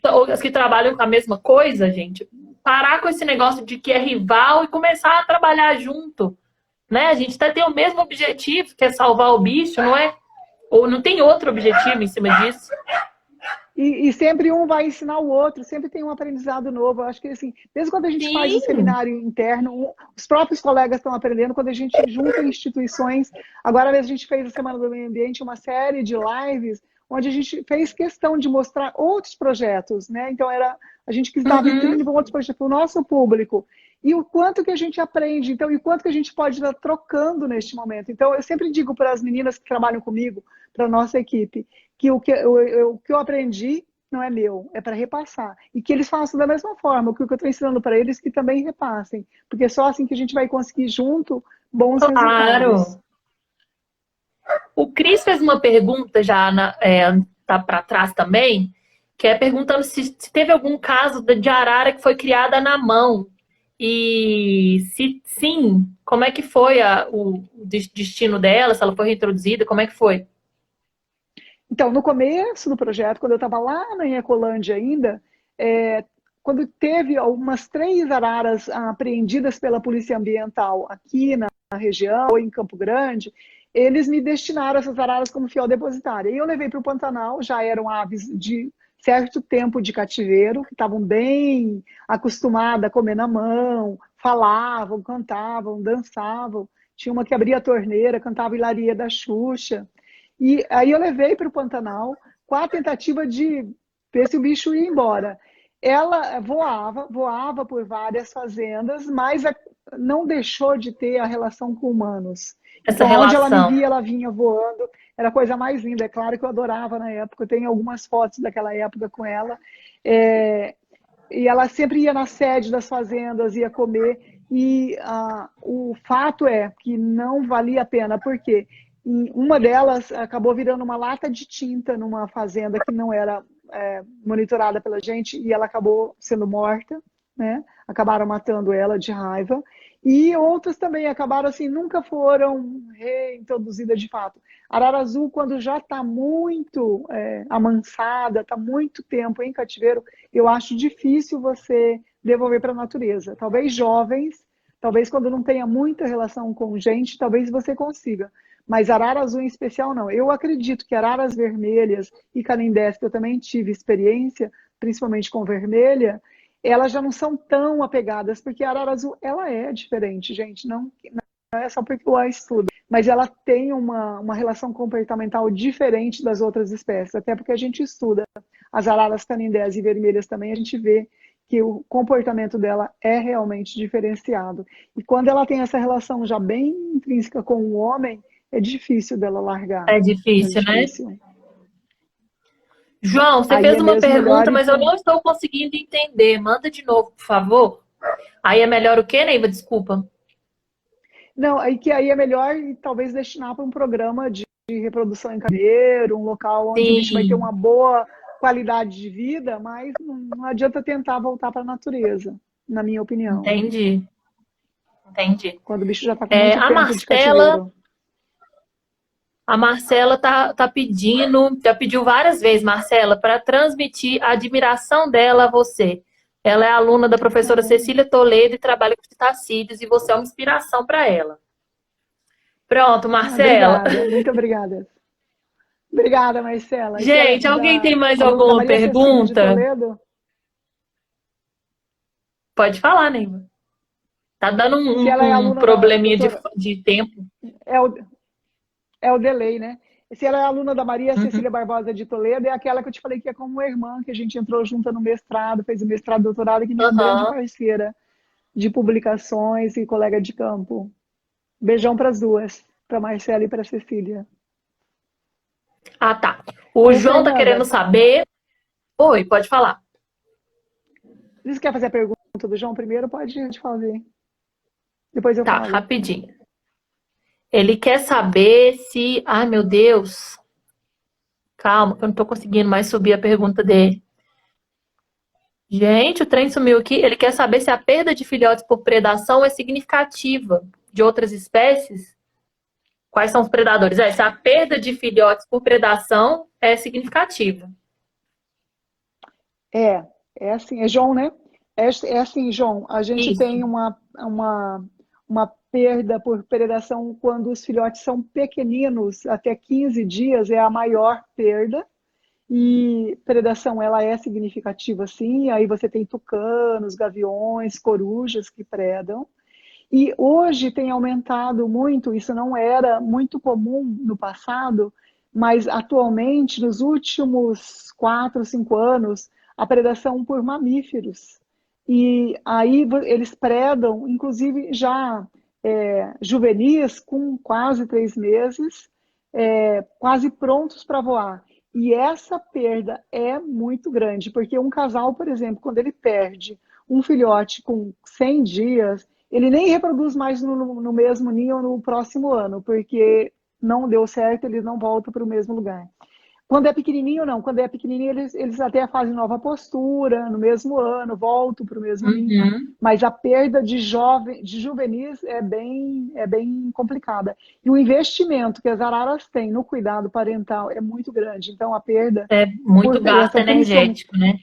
com a mesma coisa, gente, parar com esse negócio de que é rival e começar a trabalhar junto, né? A gente tem o mesmo objetivo, que é salvar o bicho, não é? Ou não tem outro objetivo em cima disso? E sempre um vai ensinar o outro, sempre tem um aprendizado novo. Eu acho que, assim, mesmo quando a gente faz um seminário interno, os próprios colegas estão aprendendo, quando a gente junta instituições. Agora mesmo a gente fez a Semana do Meio Ambiente, uma série de lives, onde a gente fez questão de mostrar outros projetos, né? Então, a gente quis dar vitrine para outros projetos, para o nosso público. E o quanto que a gente aprende, então, e o quanto que a gente pode estar trocando neste momento. Então, eu sempre digo para as meninas que trabalham comigo, para a nossa equipe, que o que eu aprendi não é meu, é para repassar. E que eles façam da mesma forma, que o que eu estou ensinando para eles, que também repassem. Porque é só assim que a gente vai conseguir junto bons resultados. O Cris fez uma pergunta já, tá para trás também, que é perguntando se teve algum caso de arara que foi criada na mão. E se sim, como é que foi o destino dela, se ela foi reintroduzida, como é que foi? Então, no começo do projeto, quando eu estava lá na Ecolândia ainda, quando teve algumas 3 araras apreendidas pela Polícia Ambiental aqui na região, ou em Campo Grande, eles me destinaram essas araras como fiel depositária. E eu levei para o Pantanal, já eram aves certo tempo de cativeiro, que estavam bem acostumadas a comer na mão, falavam, cantavam, dançavam. Tinha uma que abria a torneira, cantava Hilaria da Xuxa. E aí eu levei para o Pantanal com a tentativa de ver se o bicho ia embora. Ela voava por várias fazendas, mas não deixou de ter a relação com humanos. Essa Então, onde ela me relação. via, ela vinha voando. Era a coisa mais linda. É claro que eu adorava na época. Eu tenho algumas fotos daquela época com ela. E ela sempre ia na sede das fazendas, ia comer. E o fato é que não valia a pena, porque uma delas acabou virando uma lata de tinta numa fazenda que não era monitorada pela gente, e ela acabou sendo morta, né? Acabaram matando ela de raiva. E outras também acabaram assim, nunca foram reintroduzidas de fato. Arara azul, quando já está muito amansada, está muito tempo em cativeiro, eu acho difícil você devolver para a natureza. Talvez jovens, talvez quando não tenha muita relação com gente, talvez você consiga. Mas arara azul em especial, não. Eu acredito que araras vermelhas e canindés, que eu também tive experiência, principalmente com vermelha, elas já não são tão apegadas, porque a arara azul, ela é diferente, gente. Não é só porque eu a estudo, mas ela tem uma relação comportamental diferente das outras espécies, até porque a gente estuda as araras canindés e vermelhas também, a gente vê que o comportamento dela é realmente diferenciado. E quando ela tem essa relação já bem intrínseca com o homem, é difícil dela largar. É É difícil, né? difícil. João, você Aí fez é uma mesmo melhor pergunta, ir mas eu para... não estou conseguindo entender. Manda de novo, por favor. Aí é melhor o quê, Neiva? Desculpa. Não, aí é melhor talvez destinar para um programa de reprodução em cadeiro, um local onde o bicho vai ter Sim, uma boa qualidade de vida, mas não adianta tentar voltar para a natureza, na minha opinião. entendi. Entendi. Quando o bicho já está com É, muito a tempo de Marcela, cativeiro. a Marcela tá pedindo, já pediu várias vezes, Marcela, para transmitir a admiração dela a você. Ela é aluna da professora Ah, Cecília Toledo e trabalha com citacídeos, e você é uma inspiração para ela. Pronto, Marcela. obrigada, muito obrigada. Obrigada, Marcela. E se ela é Gente, alguém tem mais aluna da alguma Maria Cecília de pergunta? Toledo? Pode falar, Neiva. Tá dando Se ela é um aluna da probleminha doutora... de tempo. É o, é o delay, né? Se ela é aluna da Maria Uhum. Cecília Barbosa de Toledo, é aquela que eu te falei que é como uma irmã, que a gente entrou junta no mestrado, fez o mestrado e doutorado, que é minha grande Aham. parceira de publicações e colega de campo. Beijão para as duas, para Marcela e para Cecília. Ah, tá. O Ô, João tá querendo Fernanda, saber. Oi, pode falar. você quer fazer a pergunta do João primeiro? Pode fazer. Depois eu Tá, falo. rapidinho. Ele quer saber se. Ai, meu Deus. Calma, que eu não tô conseguindo mais subir a pergunta dele. Gente, o trem sumiu aqui. Ele quer saber se a perda de filhotes por predação é significativa de outras espécies. Quais são os predadores? Se a perda de filhotes por predação é significativa. É assim, é João, né? É assim, João, a gente Isso. tem uma perda por predação quando os filhotes são pequeninos, até 15 dias é a maior perda. E predação, ela é significativa, sim. Aí você tem tucanos, gaviões, corujas que predam. E hoje tem aumentado muito, isso não era muito comum no passado, mas atualmente, nos últimos 4, 5 anos, a predação por mamíferos. E aí eles predam, inclusive já juvenis com quase 3 meses, quase prontos para voar. E essa perda é muito grande, porque um casal, por exemplo, quando ele perde um filhote com 100 dias, ele nem reproduz mais no mesmo ninho no próximo ano, porque não deu certo, ele não volta para o mesmo lugar. Quando é pequenininho, não. Quando é pequenininho, eles até fazem nova postura no mesmo ano, voltam para o mesmo ninho. Uhum. Mas a perda de juvenis é bem complicada. E o investimento que as araras têm no cuidado parental é muito grande. Então, a perda É por muito gasto predação, principalmente, energético, né?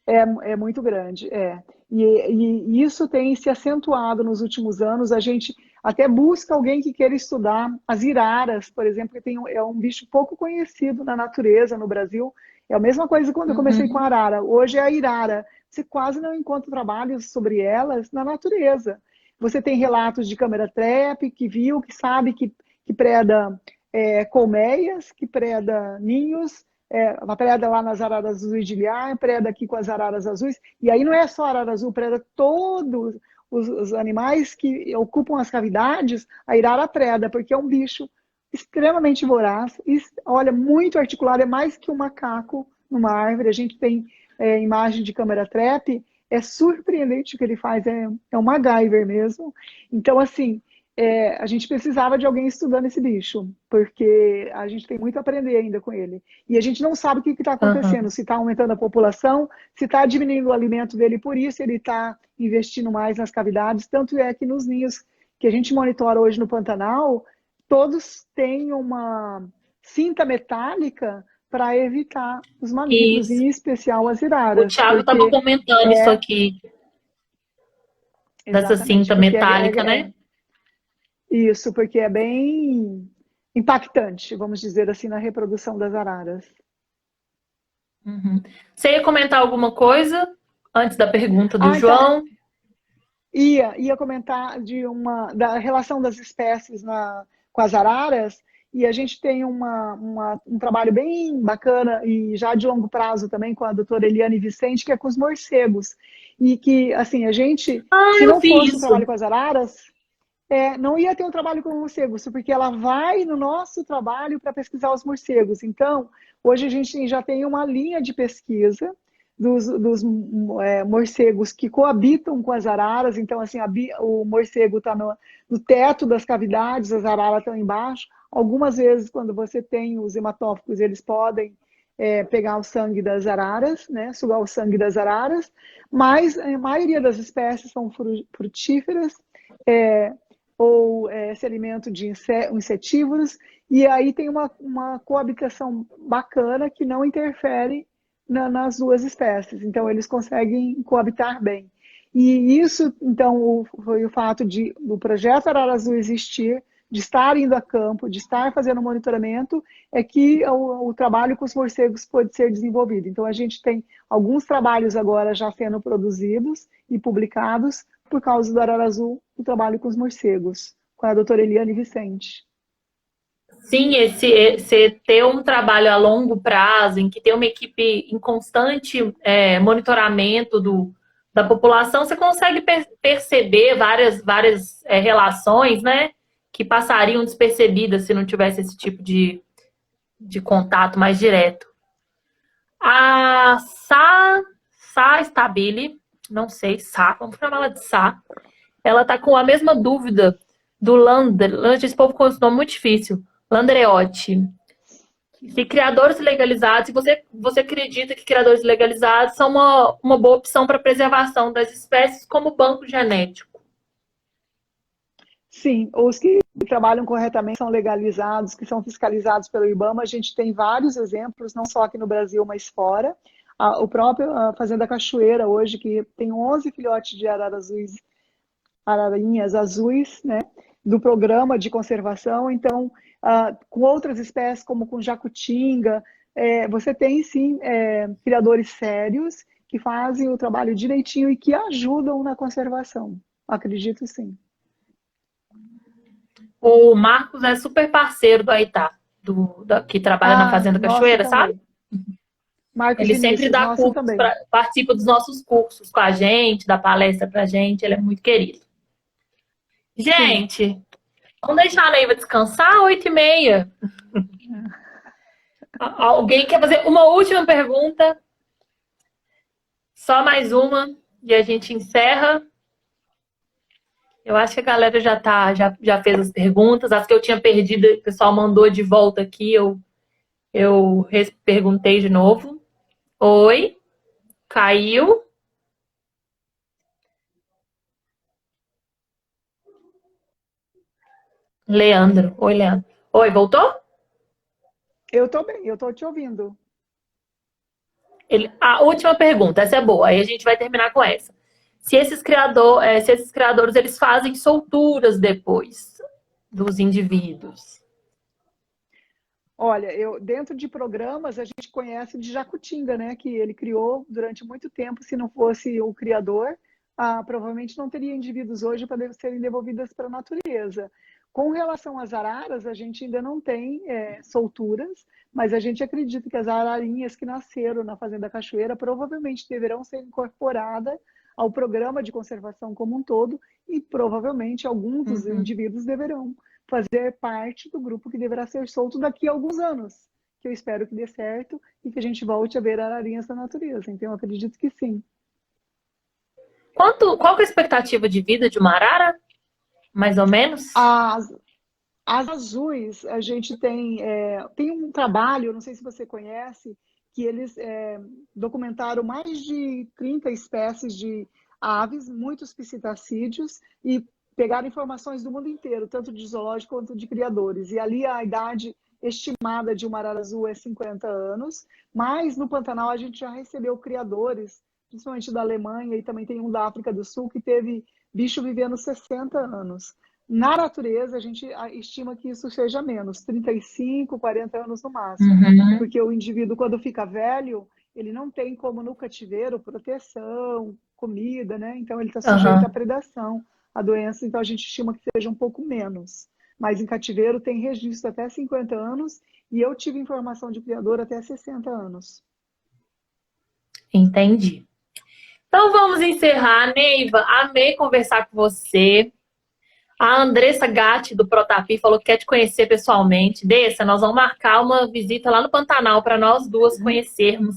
é muito grande, é. E isso tem se acentuado nos últimos anos. A gente até busca alguém que queira estudar as iraras, por exemplo, que é um bicho pouco conhecido na natureza no Brasil. É a mesma coisa quando eu comecei com a Uhum. arara. Hoje é a irara. Você quase não encontra trabalhos sobre elas na natureza. Você tem relatos de câmera trap, que viu, que sabe que preda colmeias, que preda ninhos, preda lá nas araras azuis de Ilhar, preda aqui com as araras azuis. E aí não é só arara azul, preda todos os animais que ocupam as cavidades, a irara preda, porque é um bicho extremamente voraz, olha, muito articulado, é mais que um macaco numa árvore. A gente tem imagem de câmera trap, é surpreendente o que ele faz, é um MacGyver mesmo. Então, assim, a gente precisava de alguém estudando esse bicho, porque a gente tem muito a aprender ainda com ele. E a gente não sabe o que está acontecendo, Aham. se está aumentando a população, se está diminuindo o alimento dele, por isso ele está investindo mais nas cavidades. Tanto é que nos ninhos que a gente monitora hoje no Pantanal, todos têm uma cinta metálica para evitar os mamíferos, Isso. em especial as O iraras, Thiago estava porque comentando isso é aqui, dessa exatamente, cinta porque metálica, né? isso, porque é bem impactante, vamos dizer assim, na reprodução das araras. Uhum. Você ia comentar alguma coisa antes da pergunta do Ah, então, João? ia comentar da relação das espécies com as araras, e a gente tem um trabalho bem bacana e já de longo prazo também com a doutora Eliane Vicente, que é com os morcegos. E que, assim, a gente, Ah, se eu não vi fosse o isso. trabalho com as araras, não ia ter um trabalho com morcegos, porque ela vai no nosso trabalho para pesquisar os morcegos. Então, hoje a gente já tem uma linha de pesquisa dos morcegos que coabitam com as araras. Então, assim, o morcego está no teto das cavidades, as araras estão embaixo. Algumas vezes, quando você tem os hematófagos, eles podem pegar o sangue das araras, né, sugar o sangue das araras, mas a maioria das espécies são frutíferas, é, ou se alimento de insetívoros, e aí tem uma coabitação bacana que não interfere nas duas espécies, então eles conseguem coabitar bem. E isso, então, foi o fato do projeto Arara Azul existir, de estar indo a campo, de estar fazendo monitoramento, é que o trabalho com os morcegos pode ser desenvolvido. Então, a gente tem alguns trabalhos agora já sendo produzidos e publicados por causa do Arara Azul, o trabalho com os morcegos, com a doutora Eliane Vicente. Sim, esse ter um trabalho a longo prazo, em que tem uma equipe em constante monitoramento da população, você consegue perceber várias relações, né? Que passariam despercebidas se não tivesse esse tipo de contato mais direto. A Sá Stabile, não sei, Sá, vamos chamar ela de Sá. Ela tá com a mesma dúvida do Lander. Esse povo com esse nome muito difícil. Landreotti. Se criadores legalizados, se você acredita que criadores legalizados são uma boa opção para preservação das espécies como banco genético. Sim, os que trabalham corretamente são legalizados, que são fiscalizados pelo IBAMA. A gente tem vários exemplos, não só aqui no Brasil, mas fora. O próprio Fazenda Cachoeira, hoje, que tem 11 filhotes de ararinhas azuis, né, do programa de conservação. Então, com outras espécies, como com jacutinga, você tem, sim, criadores sérios que fazem o trabalho direitinho e que ajudam na conservação. Acredito, sim. O Marcos é super parceiro do Aitá, que trabalha na Ah, Fazenda nossa Cachoeira, sabe? também. Marcos Ele sempre Vinícius, dá nossa cursos, também. participa dos nossos cursos com a gente, dá palestra pra gente, ele é muito querido. Sim. Gente, vamos deixar a Neiva descansar, 8h30. Alguém quer fazer uma última pergunta? Só mais uma e a gente encerra. Eu acho que a galera já fez as perguntas. As que eu tinha perdido, o pessoal mandou de volta aqui, eu perguntei de novo. Oi, caiu. Leandro. Oi, Leandro. Oi, voltou? Eu estou bem, eu estou te ouvindo. A última pergunta, essa é boa. Aí a gente vai terminar com essa. Se esses criadores eles fazem solturas depois dos indivíduos. Olha, dentro de programas a gente conhece de Jacutinga, né? Que ele criou durante muito tempo. Se não fosse o criador, provavelmente não teria indivíduos hoje para serem devolvidas para a natureza. Com relação às araras, a gente ainda não tem solturas, mas a gente acredita que as ararinhas que nasceram na Fazenda Cachoeira provavelmente deverão ser incorporadas ao programa de conservação como um todo e provavelmente alguns dos indivíduos deverão fazer parte do grupo que deverá ser solto daqui a alguns anos, que eu espero que dê certo e que a gente volte a ver ararinhas na natureza. Então, eu acredito que sim. Qual que é a expectativa de vida de uma arara? Mais ou menos? As azuis, a gente tem um trabalho, não sei se você conhece, que eles documentaram mais de 30 espécies de aves, muitos psitacídeos, e pegaram informações do mundo inteiro, tanto de zoológico quanto de criadores. E ali a idade estimada de uma arara azul é 50 anos, mas no Pantanal a gente já recebeu criadores, principalmente da Alemanha, e também tem um da África do Sul, que teve bicho vivendo 60 anos. Na natureza, a gente estima que isso seja menos, 35, 40 anos no máximo. Porque o indivíduo, quando fica velho, ele não tem como no cativeiro proteção, comida, né? Então ele está sujeito à predação, à doença, então a gente estima que seja um pouco menos. Mas em cativeiro tem registro até 50 anos e eu tive informação de criador até 60 anos. Entendi. Então vamos encerrar, Neiva. Amei conversar com você. A Andressa Gatti, do Protapi, falou que quer te conhecer pessoalmente. Dessa, nós vamos marcar uma visita lá no Pantanal para nós duas conhecermos.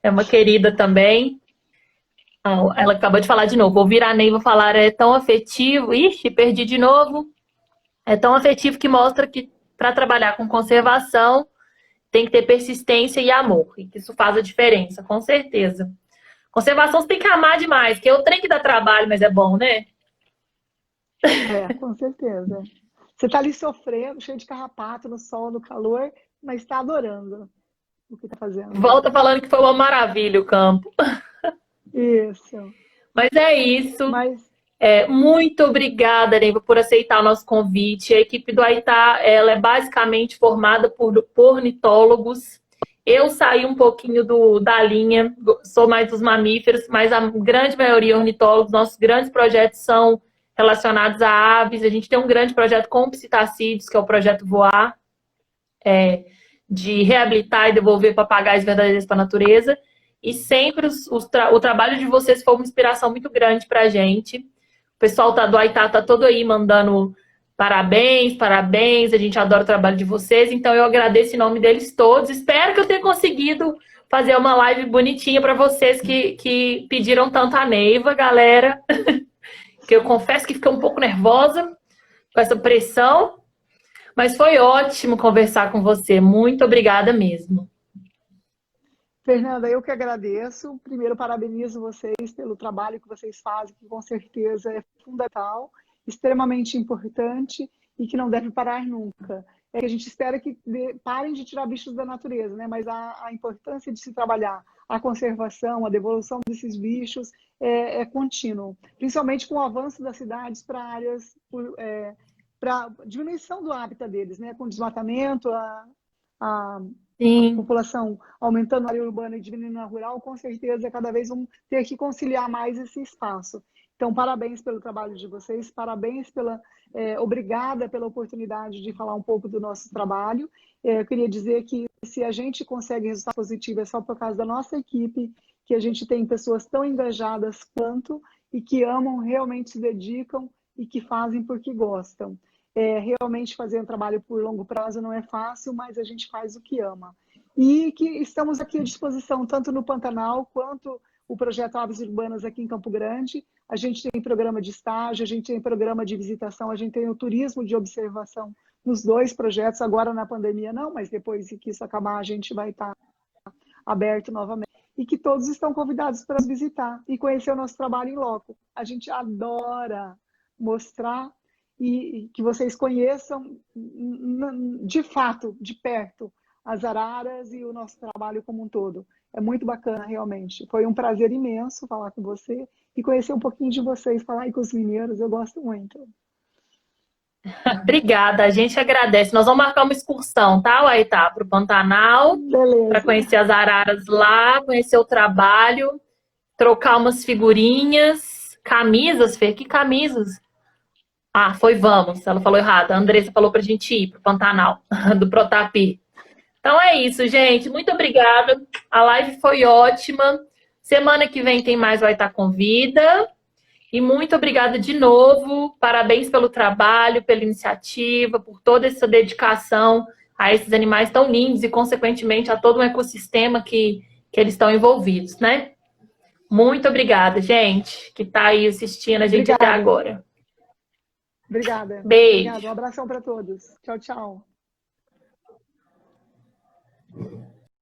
É uma querida também. Ela acabou de falar de novo. Ouvir a Neiva falar é tão afetivo. Ixi, perdi de novo. É tão afetivo que mostra que para trabalhar com conservação tem que ter persistência e amor. E que isso faz a diferença, com certeza. Conservação você tem que amar demais, que eu tenho que dar trabalho, mas é bom, né? Com certeza. Você está ali sofrendo, cheio de carrapato no sol, no calor, mas está adorando o que está fazendo. Volta falando que foi uma maravilha o campo. Isso. Mas é isso. Mas... muito obrigada, Neiva, por aceitar o nosso convite. A equipe do Aitá, ela é basicamente formada por ornitólogos. Eu saí um pouquinho da linha, sou mais dos mamíferos, mas a grande maioria é ornitólogos. Nossos grandes projetos são relacionados a aves. A gente tem um grande projeto com psitacídeos, que é o projeto Voar, de reabilitar e devolver papagaios verdadeiros para a natureza. E sempre o trabalho de vocês foi uma inspiração muito grande para a gente. O pessoal do Aitá tá todo aí mandando parabéns, parabéns. A gente adora o trabalho de vocês. Então eu agradeço em nome deles todos. Espero que eu tenha conseguido fazer uma live bonitinha para vocês que pediram tanto a Neiva, galera. Que eu confesso que fiquei um pouco nervosa com essa pressão. Mas foi ótimo conversar com você. Muito obrigada mesmo. Fernanda, eu que agradeço. Primeiro, parabenizo vocês pelo trabalho que vocês fazem, que com certeza é fundamental, extremamente importante e que não deve parar nunca. É que a gente espera que parem de tirar bichos da natureza, né? Mas a importância de se trabalhar a conservação, a devolução desses bichos é contínuo, principalmente com o avanço das cidades para áreas, para diminuição do hábitat deles, né? Com o desmatamento, a população aumentando na área urbana e diminuindo na rural, com certeza cada vez vão ter que conciliar mais esse espaço. Então, parabéns pelo trabalho de vocês, parabéns obrigada pela oportunidade de falar um pouco do nosso trabalho. Eu queria dizer que se a gente consegue resultado positivo é só por causa da nossa equipe, que a gente tem pessoas tão engajadas quanto e que amam, realmente se dedicam e que fazem porque gostam. Realmente fazer um trabalho por longo prazo não é fácil, mas a gente faz o que ama. E que estamos aqui à disposição, tanto no Pantanal, quanto o projeto Aves Urbanas aqui em Campo Grande. A gente tem programa de estágio, a gente tem programa de visitação, a gente tem o turismo de observação nos dois projetos, agora na pandemia não, mas depois que isso acabar a gente vai estar aberto novamente. E que todos estão convidados para nos visitar e conhecer o nosso trabalho em loco. A gente adora mostrar e que vocês conheçam de fato, de perto, as araras e o nosso trabalho como um todo. É muito bacana, realmente. Foi um prazer imenso falar com você e conhecer um pouquinho de vocês, falar aí com os mineiros, eu gosto muito. Obrigada, a gente agradece. Nós vamos marcar uma excursão, tá, Waitá? Para o Pantanal, para Beleza. conhecer as araras lá, conhecer o trabalho, trocar umas figurinhas, camisas, Fê, que camisas? Ah, foi vamos, ela falou errado. A Andressa falou pra gente ir pro Pantanal, do Protapi. Então é isso, gente. Muito obrigada. A live foi ótima. Semana que vem tem mais Vai Estar com Vida. E muito obrigada de novo. Parabéns pelo trabalho, pela iniciativa, por toda essa dedicação a esses animais tão lindos e, consequentemente, a todo um ecossistema que eles estão envolvidos, né? Muito obrigada, gente, que está aí assistindo a gente até Obrigada. agora. Obrigada. Beijo. Obrigada. Um abração para todos. Tchau, tchau.